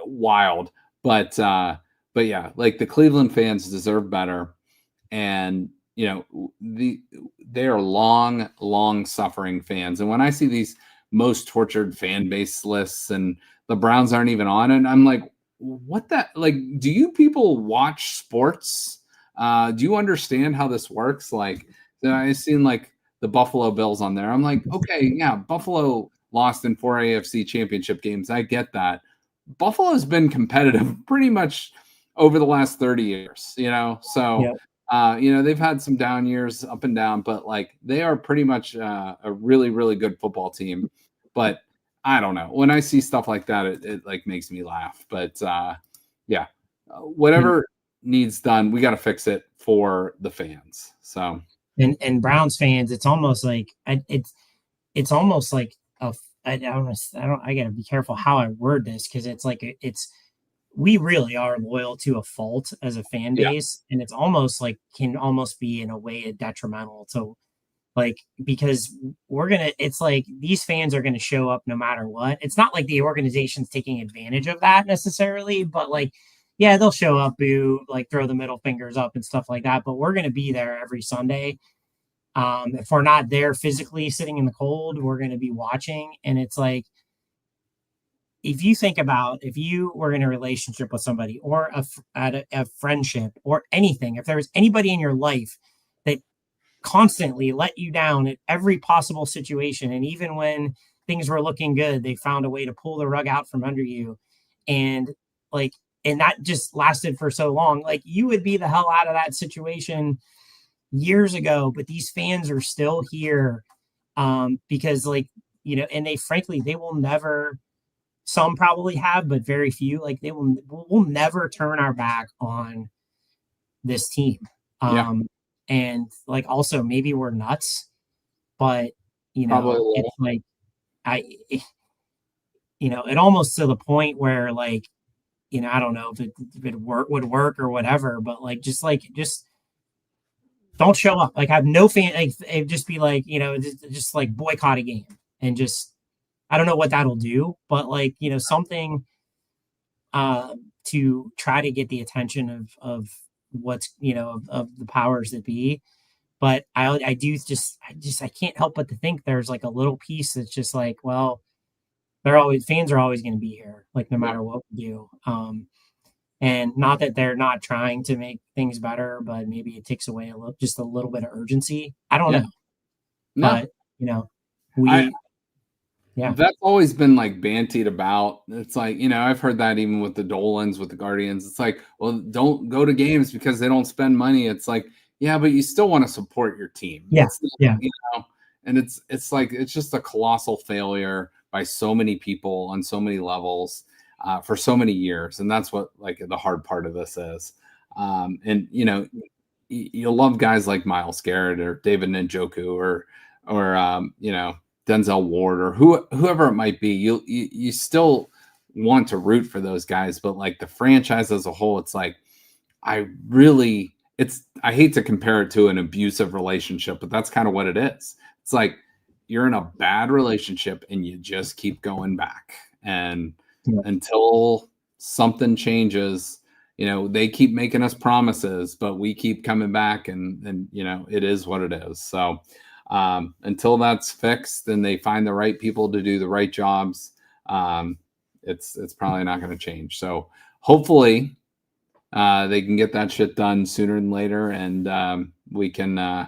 [SPEAKER 1] wild. But yeah, like, the Cleveland fans deserve better. And they are long suffering fans. And when I see these most tortured fan base lists and the Browns aren't even on it, I'm like, what that, like, do you people watch sports? Do you understand how this works? Like, I've seen like the Buffalo Bills on there. I'm like, okay, yeah, Buffalo lost in 4 AFC championship games. I get that. Buffalo's been competitive pretty much over the last 30 years, so
[SPEAKER 2] Yep.
[SPEAKER 1] They've had some down years, up and down, but like, they are pretty much a really, really good football team. But I don't know, when I see stuff like that, it like makes me laugh. But yeah, whatever needs done, we got to fix it for the fans. So,
[SPEAKER 2] and Browns fans, it's almost like it's almost like I gotta be careful how I word this, because it's like we really are loyal to a fault as a fan base, and it's almost like can almost be in a way detrimental to, like, because it's like these fans are gonna show up no matter what. It's not like the organization's taking advantage of that necessarily, but like, yeah, they'll show up, boo, like throw the middle fingers up and stuff like that. But we're gonna be there every Sunday. If we're not there physically sitting in the cold, we're gonna be watching. And it's like, if you think about, if you were in a relationship with somebody, or a friendship or anything, if there was anybody in your life that constantly let you down at every possible situation, and even when things were looking good, they found a way to pull the rug out from under you, and like, and that just lasted for so long, like, you would be the hell out of that situation years ago. But these fans are still here, because, like, and they will never, some probably have, but very few, like, we'll never turn our back on this team. And like, also, maybe we're nuts, but it's like, it almost to the point where, like, I don't know if it would work or whatever, but like, just don't show up. Like, have no fan, like, just be like, just like boycott a game, and just, I don't know what that'll do, but like, something to try to get the attention of what's, of the powers that be. But I can't help but to think there's like a little piece that's just like, well, fans are always going to be here, like, no matter what we do. And not that they're not trying to make things better, but maybe it takes away just a little bit of urgency. I don't know. No. But
[SPEAKER 1] that's always been like bantied about. It's like, I've heard that even with the Dolans, with the Guardians. It's like, well, don't go to games because they don't spend money. It's like, yeah, but you still want to support your team. And it's like, it's just a colossal failure by so many people on so many levels for so many years. And that's what, like, the hard part of this is. And you'll love guys like Myles Garrett or David Njoku or Denzel Ward or whoever it might be. You still want to root for those guys, but like, the franchise as a whole, it's like, I hate to compare it to an abusive relationship, but that's kind of what it is. It's like, you're in a bad relationship and you just keep going back, and until something changes, they keep making us promises, but we keep coming back, and it is what it is. So until that's fixed and they find the right people to do the right jobs, it's probably not going to change. So hopefully they can get that shit done sooner than later, and we can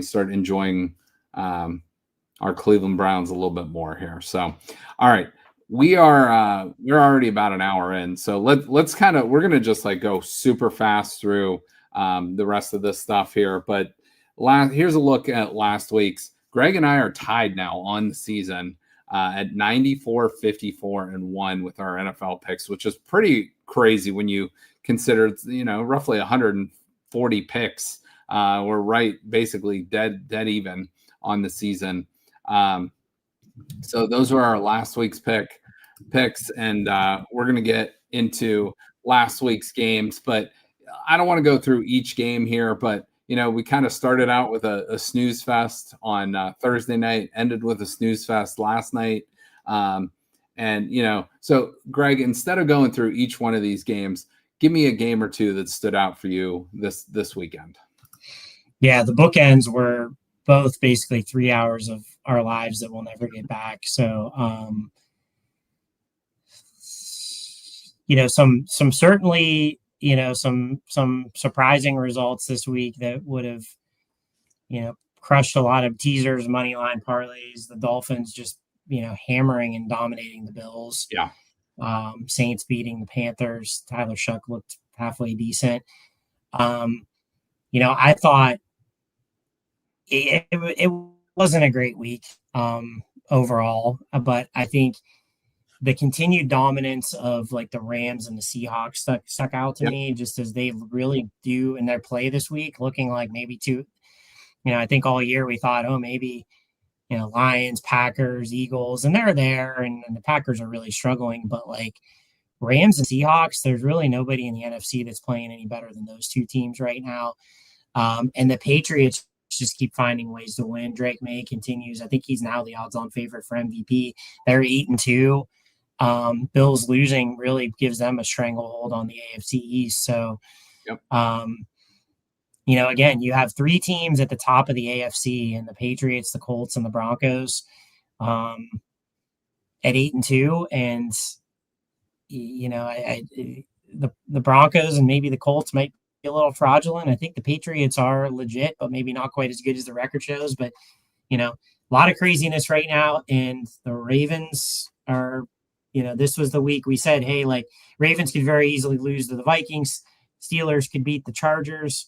[SPEAKER 1] start enjoying our Cleveland Browns a little bit more here. So, all right, we're already about an hour in, so let's we're gonna just like go super fast through the rest of this stuff here. But here's a look at last week's. Greg and I are tied now on the season at 94, 54, and 1 with our NFL picks, which is pretty crazy when you consider it's, roughly 140 picks. We're right, basically dead even on the season. So those were our last week's picks, and we're going to get into last week's games, but I don't want to go through each game here, but we kind of started out with a snooze fest on Thursday night, ended with a snooze fest last night. So Greg, instead of going through each one of these games, give me a game or two that stood out for you this weekend.
[SPEAKER 2] Yeah, the bookends were both basically 3 hours of our lives that we'll never get back. So, some certainly, some surprising results this week that would have, crushed a lot of teasers, money line parlays. The Dolphins just, hammering and dominating the Bills.
[SPEAKER 1] Yeah.
[SPEAKER 2] Saints beating the Panthers. Tyler Shuck looked halfway decent. I thought it wasn't a great week overall, but I think the continued dominance of like the Rams and the Seahawks stuck out to me, just as they really do in their play this week, looking like maybe I think all year we thought, maybe, Lions, Packers, Eagles, and they're there, and the Packers are really struggling, but like Rams and Seahawks, there's really nobody in the NFC that's playing any better than those two teams right now. And the Patriots just keep finding ways to win. Drake May continues. I think he's now the odds-on favorite for MVP. They're 8-2. Bills losing really gives them a stranglehold on the AFC East. So, again, you have three teams at the top of the AFC, and the Patriots, the Colts, and the Broncos at 8-2. And, the Broncos and maybe the Colts might be a little fraudulent. I think the Patriots are legit, but maybe not quite as good as the record shows. But, a lot of craziness right now. And the Ravens are, this was the week we said, hey, like Ravens could very easily lose to the Vikings. Steelers could beat the Chargers.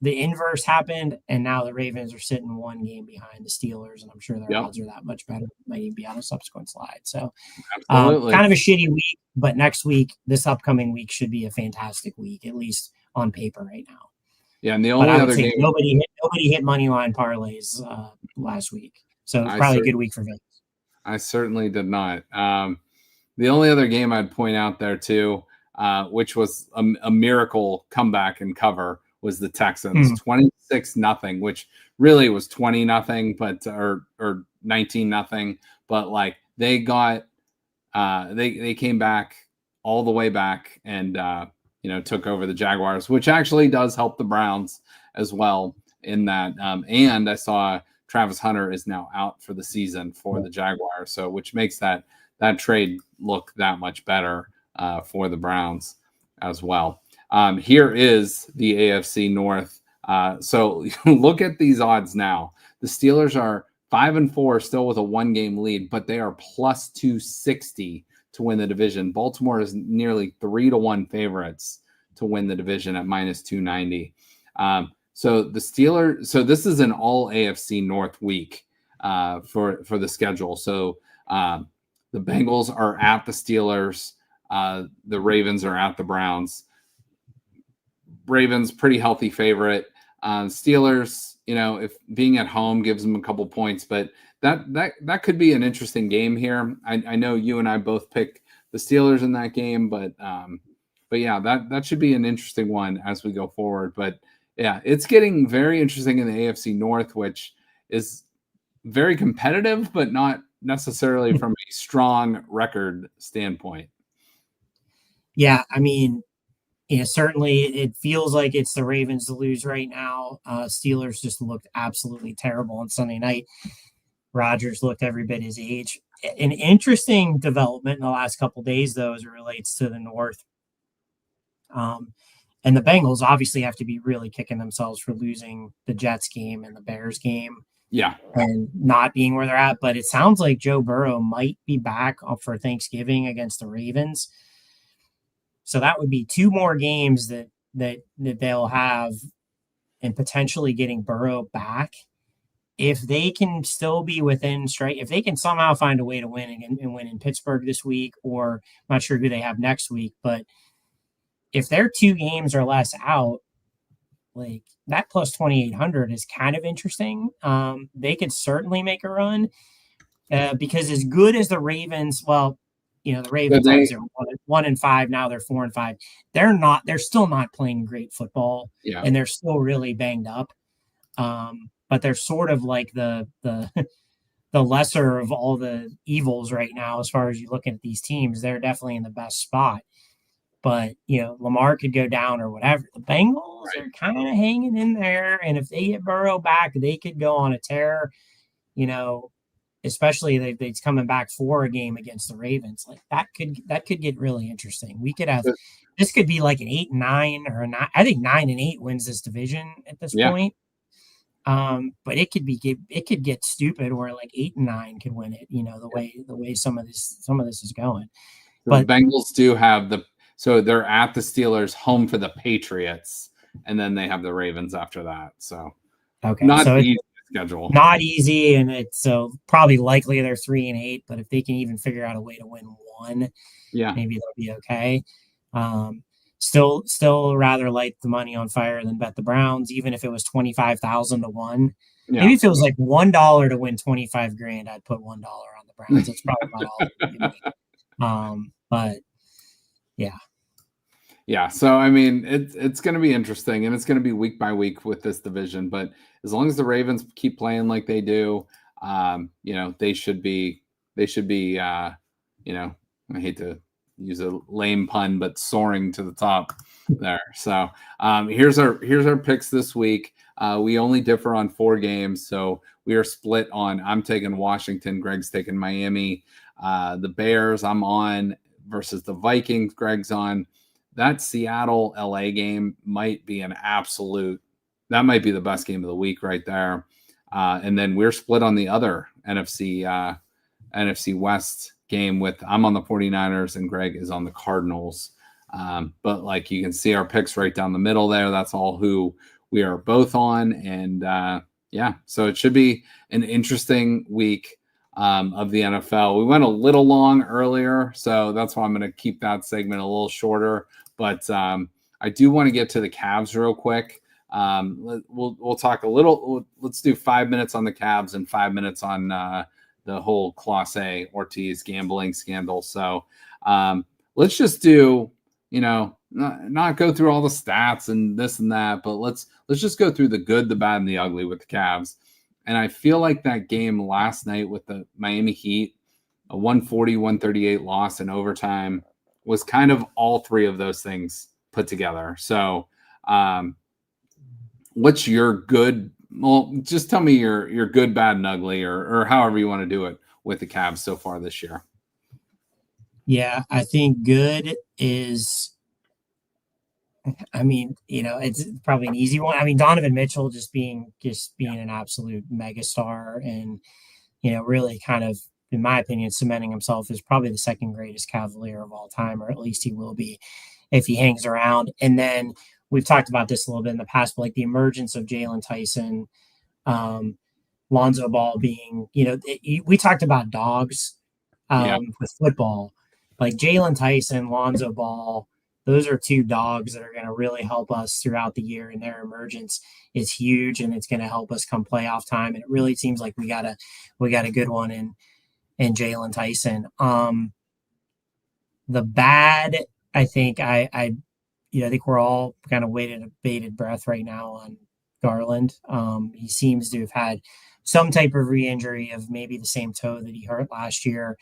[SPEAKER 2] The inverse happened, and now the Ravens are sitting one game behind the Steelers, and I'm sure their odds are that much better. It might even be on a subsequent slide. So kind of a shitty week, but this upcoming week should be a fantastic week, at least on paper right now.
[SPEAKER 1] Yeah, and the only other game
[SPEAKER 2] nobody hit money line parlays last week, so it's probably a good week for Vegas.
[SPEAKER 1] I certainly did not. The only other game I'd point out there too, which was a miracle comeback and cover, was the Texans 26-0, which really was 20-0, but or 19-0, but like they got they came back all the way back and took over the Jaguars, which actually does help the Browns as well in that. And I saw Travis Hunter is now out for the season for the Jaguars, so which makes that trade look that much better for the Browns as well. Here is the AFC North. So look at these odds now. The Steelers are 5-4, still with a 1-game lead, but they are plus 260 to win the division. Baltimore is nearly 3-1 favorites to win the division at minus 290. So the Steelers. So this is an all AFC North week for the schedule. So the Bengals are at the Steelers. The Ravens are at the Browns. Ravens pretty healthy favorite. Steelers, if being at home gives them a couple points, but that could be an interesting game here. I know you and I both picked the Steelers in that game, but yeah, that should be an interesting one as we go forward. But yeah, it's getting very interesting in the AFC North, which is very competitive, but not necessarily from a strong record standpoint.
[SPEAKER 2] Yeah, I mean, certainly it feels like it's the Ravens to lose right now. Steelers just looked absolutely terrible on Sunday night. Rodgers looked every bit his age. An interesting development in the last couple of days, though, as it relates to the North. And the Bengals obviously have to be really kicking themselves for losing the Jets game and the Bears game.
[SPEAKER 1] Yeah.
[SPEAKER 2] And not being where they're at. But it sounds like Joe Burrow might be back up for Thanksgiving against the Ravens. So that would be 2 more games that they'll have, and potentially getting Burrow back. If they can still be within straight, if they can somehow find a way to win and win in Pittsburgh this week, or I'm not sure who they have next week, but if they're 2 games or less out, like that plus 2,800 is kind of interesting. They could certainly make a run because as good as the Ravens, well, the Ravens are 1-5 now. They're 4-5. They're still not playing great football, and they're still really banged up. But they're sort of like the lesser of all the evils right now as far as you look at these teams. They're definitely in the best spot. But, Lamar could go down or whatever. The Bengals are kind of hanging in there. And if they get Burrow back, they could go on a tear, especially if they're coming back for a game against the Ravens. Like that could get really interesting. We could have this could be like an 8-9 or a 9. I think 9-8 wins this division at this point. But it could get stupid where like 8-9 could win it, the way some of this is going.
[SPEAKER 1] But the Bengals do have so they're at the Steelers, home for the Patriots, and then they have the Ravens after that. So not the easy schedule.
[SPEAKER 2] Not easy, and it's so probably likely they're 3-8, but if they can even figure out a way to win one, maybe they'll be okay. Still rather light the money on fire than bet the Browns, even if it was 25,000 to 1. Yeah. Maybe if it was like $1 to win 25 grand, I'd put $1 on the Browns. That's probably about all. But yeah.
[SPEAKER 1] Yeah, so I mean, it's going to be interesting, and it's going to be week by week with this division. But as long as the Ravens keep playing like they do, they should be. I hate to use a lame pun, but soaring to the top there. So here's our picks this week. We only differ on 4 games, so we are split on. I'm taking Washington. Greg's taking Miami. The Bears I'm on versus the Vikings. Greg's on. That Seattle LA game might be that might be the best game of the week right there. And then we're split on the other NFC West game I'm on the 49ers and Greg is on the Cardinals. But like you can see our picks right down the middle there. That's all who we are both on. And so it should be an interesting week of the NFL. We went a little long earlier, so that's why I'm going to keep that segment a little shorter. But I do want to get to the Cavs real quick. We'll talk a little. Let's do 5 minutes on the Cavs and 5 minutes on the whole Clase and Ortiz gambling scandal. So let's just do, not go through all the stats and this and that, but let's just go through the good, the bad, and the ugly with the Cavs. And I feel like that game last night with the Miami Heat, a 140-138 loss in overtime, was kind of all 3 of those things put together. So what's your good? Well, just tell me your good, bad, and ugly, or however you want to do it with the Cavs so far this year.
[SPEAKER 2] Yeah, I think good is, it's probably an easy one. I mean, Donovan Mitchell just being an absolute megastar and, really kind of, in my opinion, cementing himself as probably the second greatest Cavalier of all time, or at least he will be if he hangs around. And then we've talked about this a little bit in the past, but like the emergence of Jalen Tyson, Lonzo Ball being, we talked about dogs with football, like Jalen Tyson, Lonzo Ball. Those are 2 dogs that are going to really help us throughout the year, and their emergence is huge, and it's going to help us come playoff time. And it really seems like we got a good one in Jalen Tyson. The bad, I think I think we're all kind of bated breath right now on Garland. He seems to have had some type of re-injury of maybe the same toe that he hurt last year.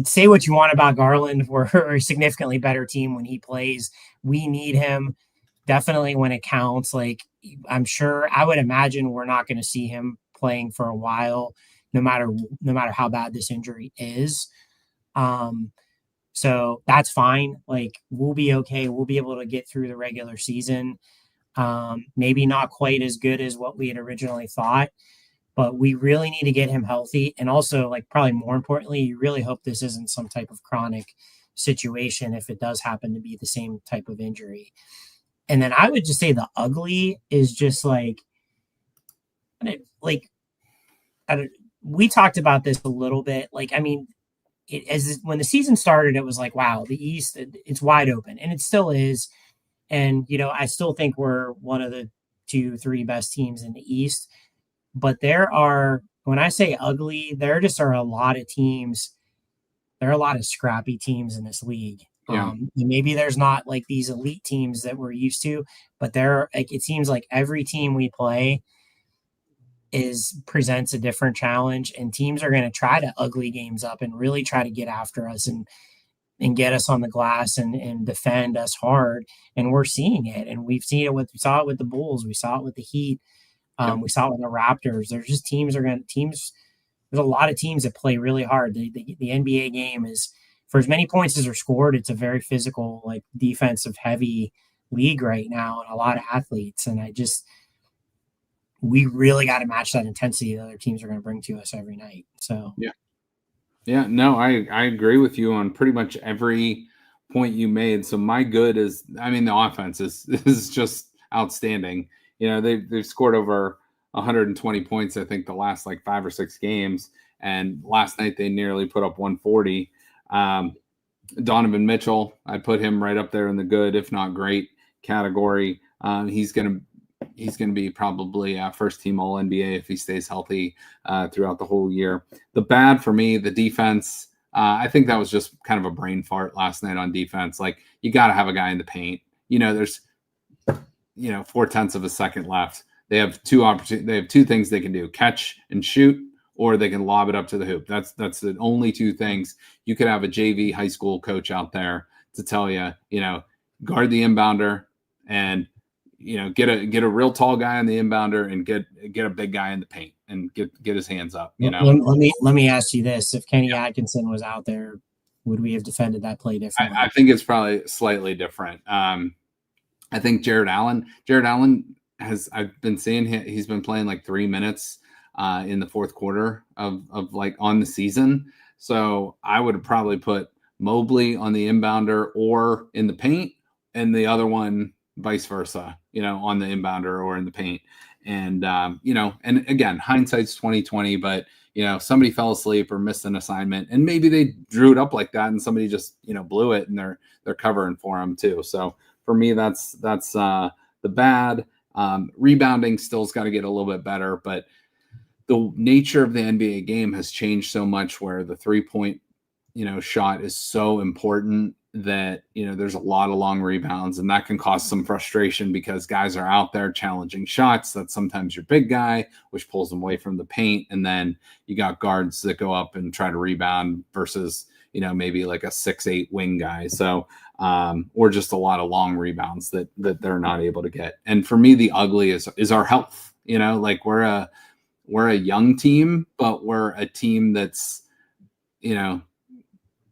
[SPEAKER 2] Say what you want about Garland. We're a significantly better team when he plays. We need him definitely when it counts. Like I would imagine we're not going to see him playing for a while no matter how bad this injury is. So that's fine. Like, we'll be okay. We'll be able to get through the regular season. Maybe not quite as good as what we had originally thought, but we really need to get him healthy. And also, like, probably more importantly, you really hope this isn't some type of chronic situation if it does happen to be the same type of injury. And then I would just say the ugly is just like we talked about this a little bit. Like, I mean, when the season started, it was like, wow, the East, it's wide open, and it still is. And, I still think we're one of the 2-3 best teams in the East. But when I say ugly, there just are a lot of teams. There are a lot of scrappy teams in this league.
[SPEAKER 1] Yeah.
[SPEAKER 2] Maybe there's not like these elite teams that we're used to, but it seems like every team we play presents a different challenge, and teams are going to try to ugly games up and really try to get after us and get us on the glass and defend us hard. And we're seeing it. And we saw it with the Bulls. We saw it with the Heat. We saw it with the Raptors. There's just there's a lot of teams that play really hard. The NBA game is, for as many points as are scored, it's a very physical, like, defensive heavy league right now, and a lot of athletes. And we really got to match that intensity that other teams are going to bring to us every night. So,
[SPEAKER 1] Yeah, no, I agree with you on pretty much every point you made. So my good is, I mean, the offense is just outstanding. They've scored over 120 points, I think, the last like 5 or 6 games. And last night they nearly put up 140. Donovan Mitchell, I put him right up there in the good, if not great category. He's going to be probably first team All NBA if he stays healthy throughout the whole year. The bad for me, the defense. I think that was just kind of a brain fart last night on defense. Like, you got to have a guy in the paint. There's 0.4 of a second left. They have two things they can do: catch and shoot, or they can lob it up to the hoop. That's the only 2 things. You could have a JV high school coach out there to tell you, guard the inbounder and get a real tall guy on the inbounder and get a big guy in the paint and get his hands up.
[SPEAKER 2] Let me ask you this: if Kenny Atkinson was out there, would we have defended that play differently?
[SPEAKER 1] I think it's probably slightly different. I think Jared Allen I've been seeing he's been playing like 3 minutes in the fourth quarter of like on the season. So I would have probably put Mobley on the inbounder or in the paint, and the other one vice versa, on the inbounder or in the paint. And, and again, hindsight's 2020, but, somebody fell asleep or missed an assignment, and maybe they drew it up like that and somebody just, blew it, and they're covering for them too. So for me, that's the bad. Rebounding still's got to get a little bit better, but the nature of the NBA game has changed so much where the 3-point, shot is so important that, there's a lot of long rebounds, and that can cause some frustration because guys are out there challenging shots. That's sometimes your big guy, which pulls them away from the paint. And then you got guards that go up and try to rebound versus, maybe like a 6'8" wing guy. So, or just a lot of long rebounds that they're not able to get. And for me, the ugly is our health. Like, we're a young team, but we're a team that's,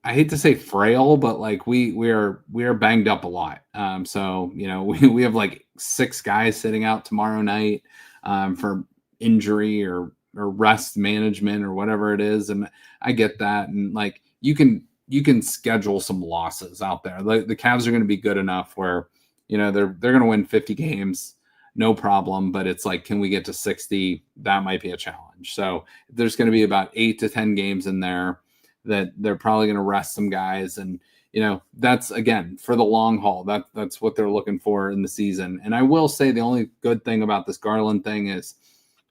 [SPEAKER 1] I hate to say frail, but like we are banged up a lot. So, we have like 6 guys sitting out tomorrow night for injury or rest management or whatever it is. And I get that. And like, you can schedule some losses out there. The Cavs are going to be good enough where, they're going to win 50 games, no problem. But it's like, can we get to 60? That might be a challenge. So there's going to be about 8 to 10 games in there that they're probably going to rest some guys. And, that's, again, for the long haul. That's what they're looking for in the season. And I will say the only good thing about this Garland thing is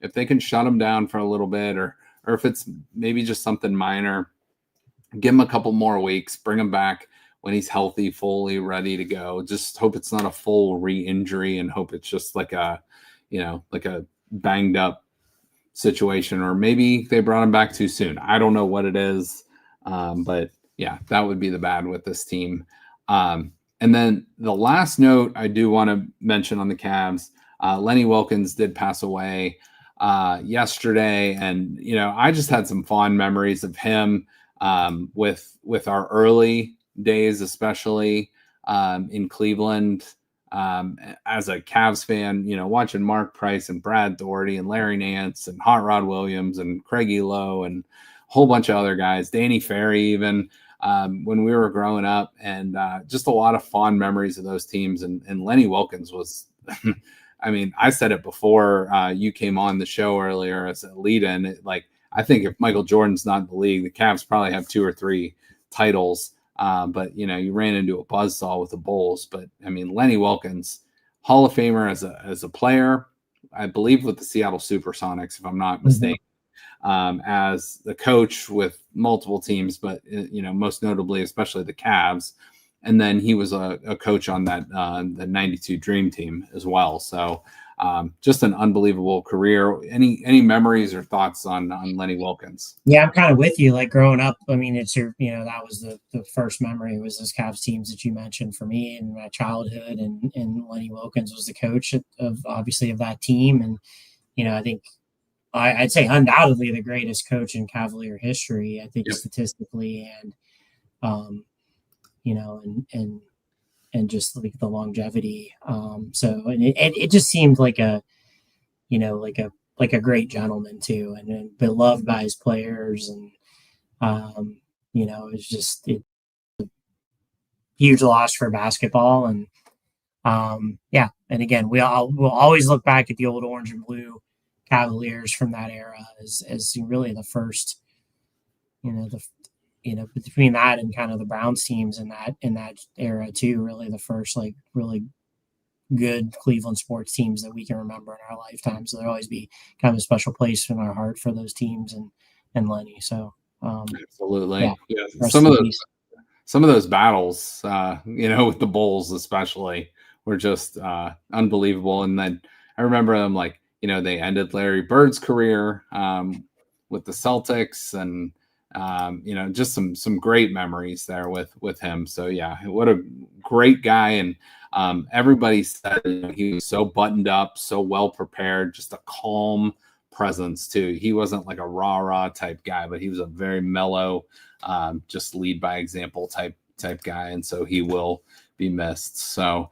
[SPEAKER 1] if they can shut him down for a little bit, or if it's maybe just something minor, give him a couple more weeks, bring him back when he's healthy, fully ready to go. Just hope it's not a full re-injury, and hope it's just like a banged up situation, or maybe they brought him back too soon. I don't know what it is. But yeah, that would be the bad with this team. And then the last note I do want to mention on the Cavs, Lenny Wilkens did pass away. yesterday, and I just had some fond memories of him with our early days, especially in Cleveland. As a Cavs fan, watching Mark Price and Brad Daugherty and Larry Nance and Hot Rod Williams and Craigie Lowe and a whole bunch of other guys, Danny Ferry even, when we were growing up, and just a lot of fond memories of those teams. And Lenny Wilkens was, I mean, I said it before you came on the show earlier as a lead-in, I think if Michael Jordan's not in the league, the Cavs probably have 2 or 3 titles. But you ran into a buzzsaw with the Bulls. But I mean, Lenny Wilkens, Hall of Famer as a player, I believe with the Seattle Supersonics, if I'm not mistaken, as the coach with multiple teams, but most notably, especially the Cavs. And then he was a coach on that the '92 Dream Team as well. So just an unbelievable career. Any memories or thoughts on Lenny Wilkens?
[SPEAKER 2] Yeah, I'm kind of with you. Like growing up, I mean, it's that was the first memory was those Cavs teams that you mentioned for me in my childhood, and Lenny Wilkens was the coach of that team, and I think I'd say undoubtedly the greatest coach in Cavalier history. I think statistically and and just like the longevity. So it just seemed like a great gentleman too, and beloved by his players, and it's just a huge loss for basketball. And and again, we'll always look back at the old orange and blue Cavaliers from that era as really the first, between that and kind of the Browns teams in that era too, really the first really good Cleveland sports teams that we can remember in our lifetime. So there'll always be kind of a special place in our heart for those teams and Lenny. So
[SPEAKER 1] absolutely. Yeah. Some of those battles, with the Bulls especially, were just unbelievable. And then I remember them they ended Larry Bird's career with the Celtics, and just some great memories there with him. So yeah, what a great guy. And everybody said he was so buttoned up, so well prepared, just a calm presence too. He wasn't like a rah type guy, but he was a very mellow, just lead by example type guy. And so he will be missed. So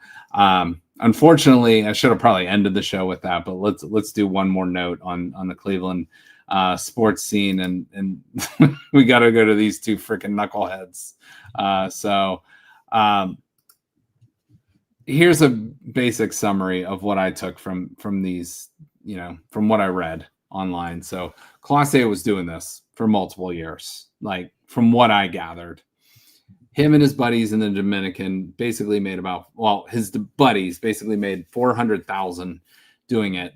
[SPEAKER 1] unfortunately, I should have probably ended the show with that, but let's do one more note on the Cleveland sports scene, and we got to go to these 2 freaking knuckleheads. So here's a basic summary of what I took from these, from what I read online. So Clase was doing this for multiple years, from what I gathered. Him and his buddies in the Dominican basically made his buddies basically made $400,000 doing it.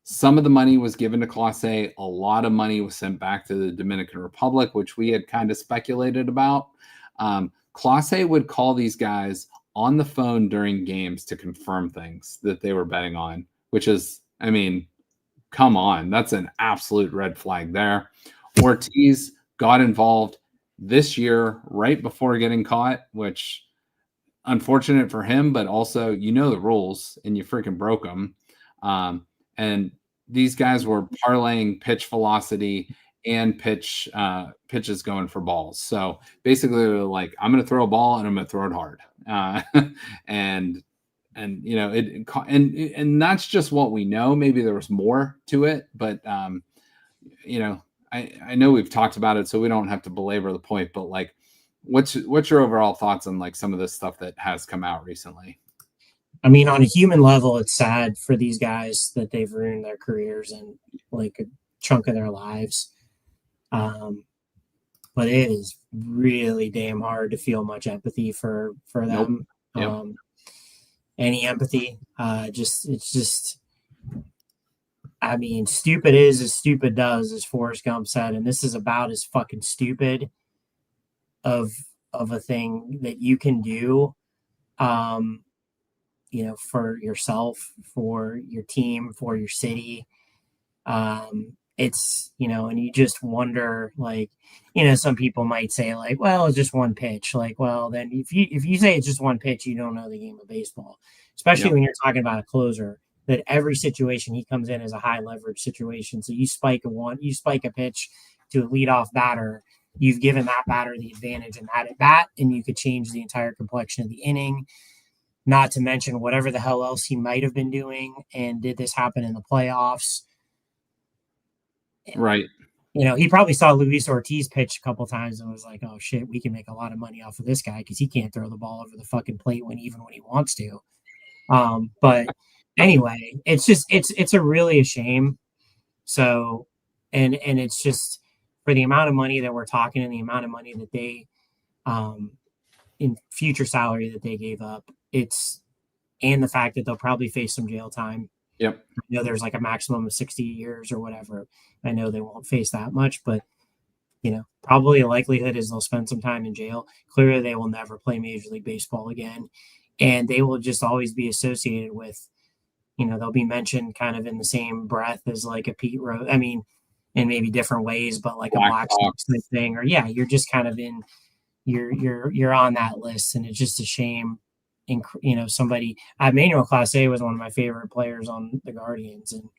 [SPEAKER 1] Some of the money was given to Clase. A lot of money was sent back to the Dominican Republic, which we had kind of speculated about. Clase would call these guys on the phone during games to confirm things that they were betting on, which is, I mean, come on. That's an absolute red flag there. Ortiz got involved this year right before getting caught, which unfortunate for him, but also the rules and you freaking broke them. And these guys were parlaying pitch velocity and pitches going for balls. So basically they're like, I'm going to throw a ball and I'm going to throw it hard. And that's just what we know. Maybe there was more to it, but I know we've talked about it, so we don't have to belabor the point, but what's your overall thoughts on some of this stuff that has come out recently?
[SPEAKER 2] I mean, on a human level, it's sad for these guys that they've ruined their careers and a chunk of their lives. But it is really damn hard to feel much empathy for them.
[SPEAKER 1] Nope. Yep.
[SPEAKER 2] Any empathy. It's just, I mean, stupid is as stupid does, as Forrest Gump said, and this is about as fucking stupid of a thing that you can do. For yourself, for your team, for your city. It's, and you just wonder, some people might say well, it's just one pitch. Well, then if you say it's just one pitch, you don't know the game of baseball, especially when you're talking about a closer that every situation he comes in is a high leverage situation. So you spike a pitch to a leadoff batter, you've given that batter the advantage in that at bat, and you could change the entire complexion of the inning. Not to mention whatever the hell else he might have been doing. And did this happen in the playoffs?
[SPEAKER 1] Right.
[SPEAKER 2] He probably saw Luis Ortiz pitch a couple times and was like, "Oh shit, we can make a lot of money off of this guy because he can't throw the ball over the fucking plate when he wants to." But anyway, it's really a shame. So, and it's just for the amount of money that we're talking and the amount of money that they, in future salary that they gave up, and the fact that they'll probably face some jail time.
[SPEAKER 1] Yep.
[SPEAKER 2] There's like a maximum of 60 years or whatever. I know they won't face that much, but probably a likelihood is they'll spend some time in jail. Clearly they will never play Major League Baseball again. And they will just always be associated with, they'll be mentioned kind of in the same breath as like a Pete Rose. I mean, in maybe different ways, but like a Black Sox type thing, or you're just kind of in, you're on that list, and it's just a shame. Somebody, Emmanuel Clase was one of my favorite players on the Guardians, and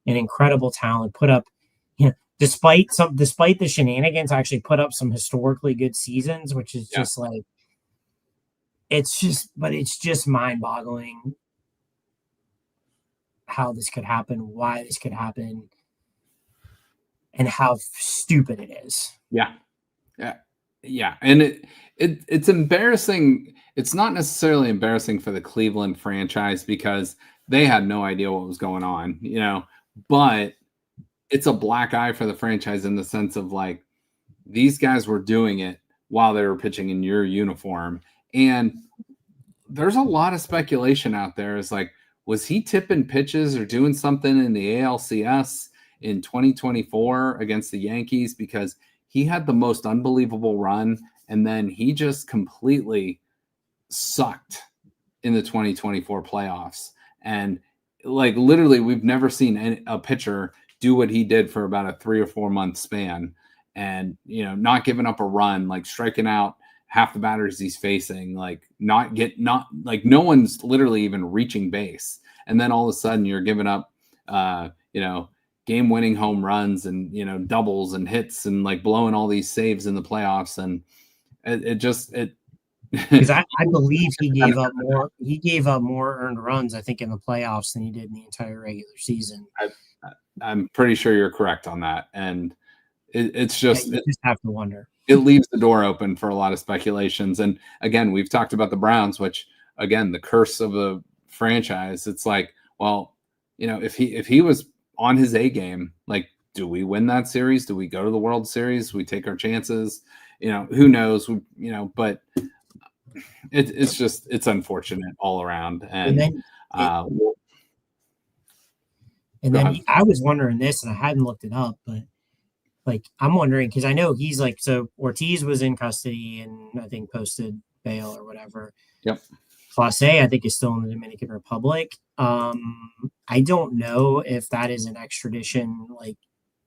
[SPEAKER 2] an incredible talent. Put up, despite the shenanigans, actually put up some historically good seasons, which is just like, it's just mind-boggling how this could happen, why this could happen, and how stupid it is.
[SPEAKER 1] Yeah, and it's embarrassing. It's not necessarily embarrassing for the Cleveland franchise because they had no idea what was going on, but it's a black eye for the franchise in the sense of like, these guys were doing it while they were pitching in your uniform. And there's a lot of speculation out there. Is like, was he tipping pitches or doing something in the ALCS in 2024 against the Yankees? Because he had the most unbelievable run, and then he just completely sucked in the 2024 playoffs. And like, literally, we've never seen a pitcher do what he did for about a 3 or 4 month span, and not giving up a run, like striking out half the batters he's facing, like not no one's literally even reaching base, and then all of a sudden you're giving up game-winning home runs and doubles and hits and like blowing all these saves in the playoffs. And it
[SPEAKER 2] because I believe he gave up more earned runs, I think, in the playoffs than he did in the entire regular season.
[SPEAKER 1] I'm pretty sure you're correct on that. And it's just,
[SPEAKER 2] you just have to wonder.
[SPEAKER 1] It leaves the door open for a lot of speculations. And again, we've talked about the Browns, which again, the curse of the franchise. It's like, well, if he was on his A game, like, do we win that series? Do we go to the World Series? We take our chances, who knows, but it's unfortunate all around. And then
[SPEAKER 2] I was wondering this, and I hadn't looked it up, but like, I'm wondering, because I know he's like, so Ortiz was in custody and I think posted bail or whatever.
[SPEAKER 1] Yep.
[SPEAKER 2] Clase, I think, is still in the Dominican Republic. I don't know if that is an extradition like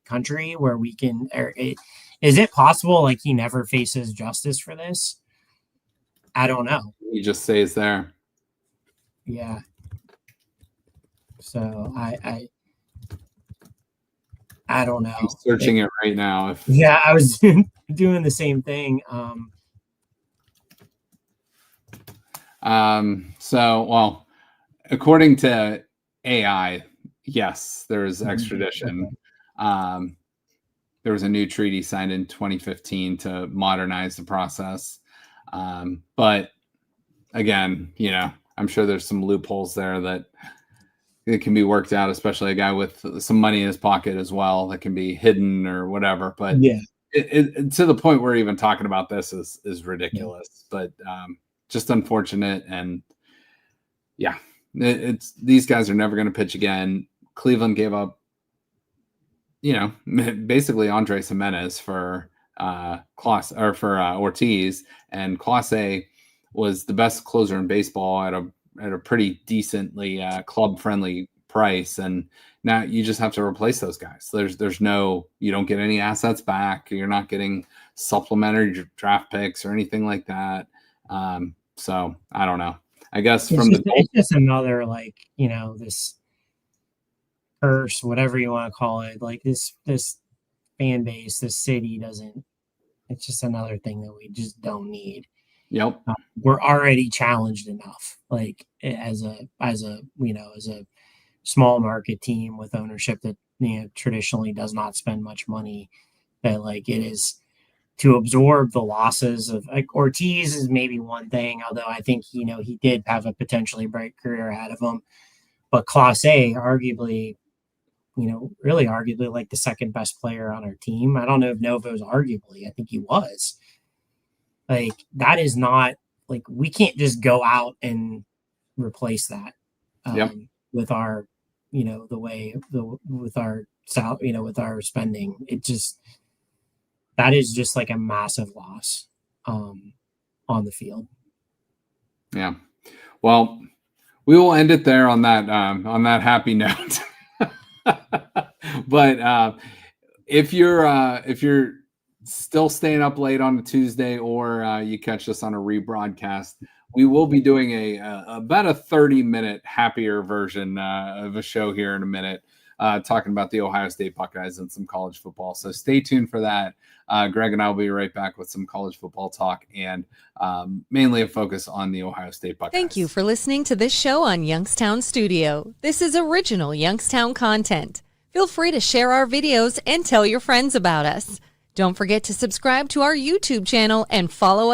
[SPEAKER 2] country where we can, is it possible like he never faces justice for this? I don't know.
[SPEAKER 1] He just stays there.
[SPEAKER 2] Yeah. So I don't know.
[SPEAKER 1] I'm searching it right now.
[SPEAKER 2] Yeah, I was doing the same thing.
[SPEAKER 1] Well, according to AI, yes, there is extradition. There was a new treaty signed in 2015 to modernize the process. But again, I'm sure there's some loopholes there that it can be worked out, especially a guy with some money in his pocket as well that can be hidden or whatever. But
[SPEAKER 2] yeah,
[SPEAKER 1] it to the point where even talking about this is ridiculous. Yeah. But just unfortunate. And yeah, it's these guys are never going to pitch again. Cleveland gave up, basically Andres Jimenez for Ortiz, and Clase was the best closer in baseball at a pretty decently club friendly price. And now you just have to replace those guys. There's no, you don't get any assets back. You're not getting supplementary draft picks or anything like that. So I don't know. I guess it's just another, like, this
[SPEAKER 2] curse, whatever you want to call it. Like this fan base, this city it's just another thing that we just don't need.
[SPEAKER 1] Yep.
[SPEAKER 2] We're already challenged enough, like as a small market team with ownership that traditionally does not spend much money, that like it is to absorb the losses of like Ortiz is maybe one thing, although I think he did have a potentially bright career ahead of him. But Clase, arguably, really arguably like the second best player on our team. I don't know if Novo's arguably. I think he was. Like, that is not, like, we can't just go out and replace that with our, with our spending. That is just like a massive loss on the field.
[SPEAKER 1] Yeah. Well, we will end it there on that happy note. But if you're still staying up late on a Tuesday, or you catch us on a rebroadcast, we will be doing about a 30-minute happier version of a show here in a minute, talking about the Ohio State Buckeyes and some college football. So stay tuned for that. Greg and I will be right back with some college football talk, and mainly a focus on the Ohio State Buckeyes.
[SPEAKER 3] Thank you for listening to this show on Youngstown Studio. This is original Youngstown content. Feel free to share our videos and tell your friends about us. Don't forget to subscribe to our YouTube channel and follow us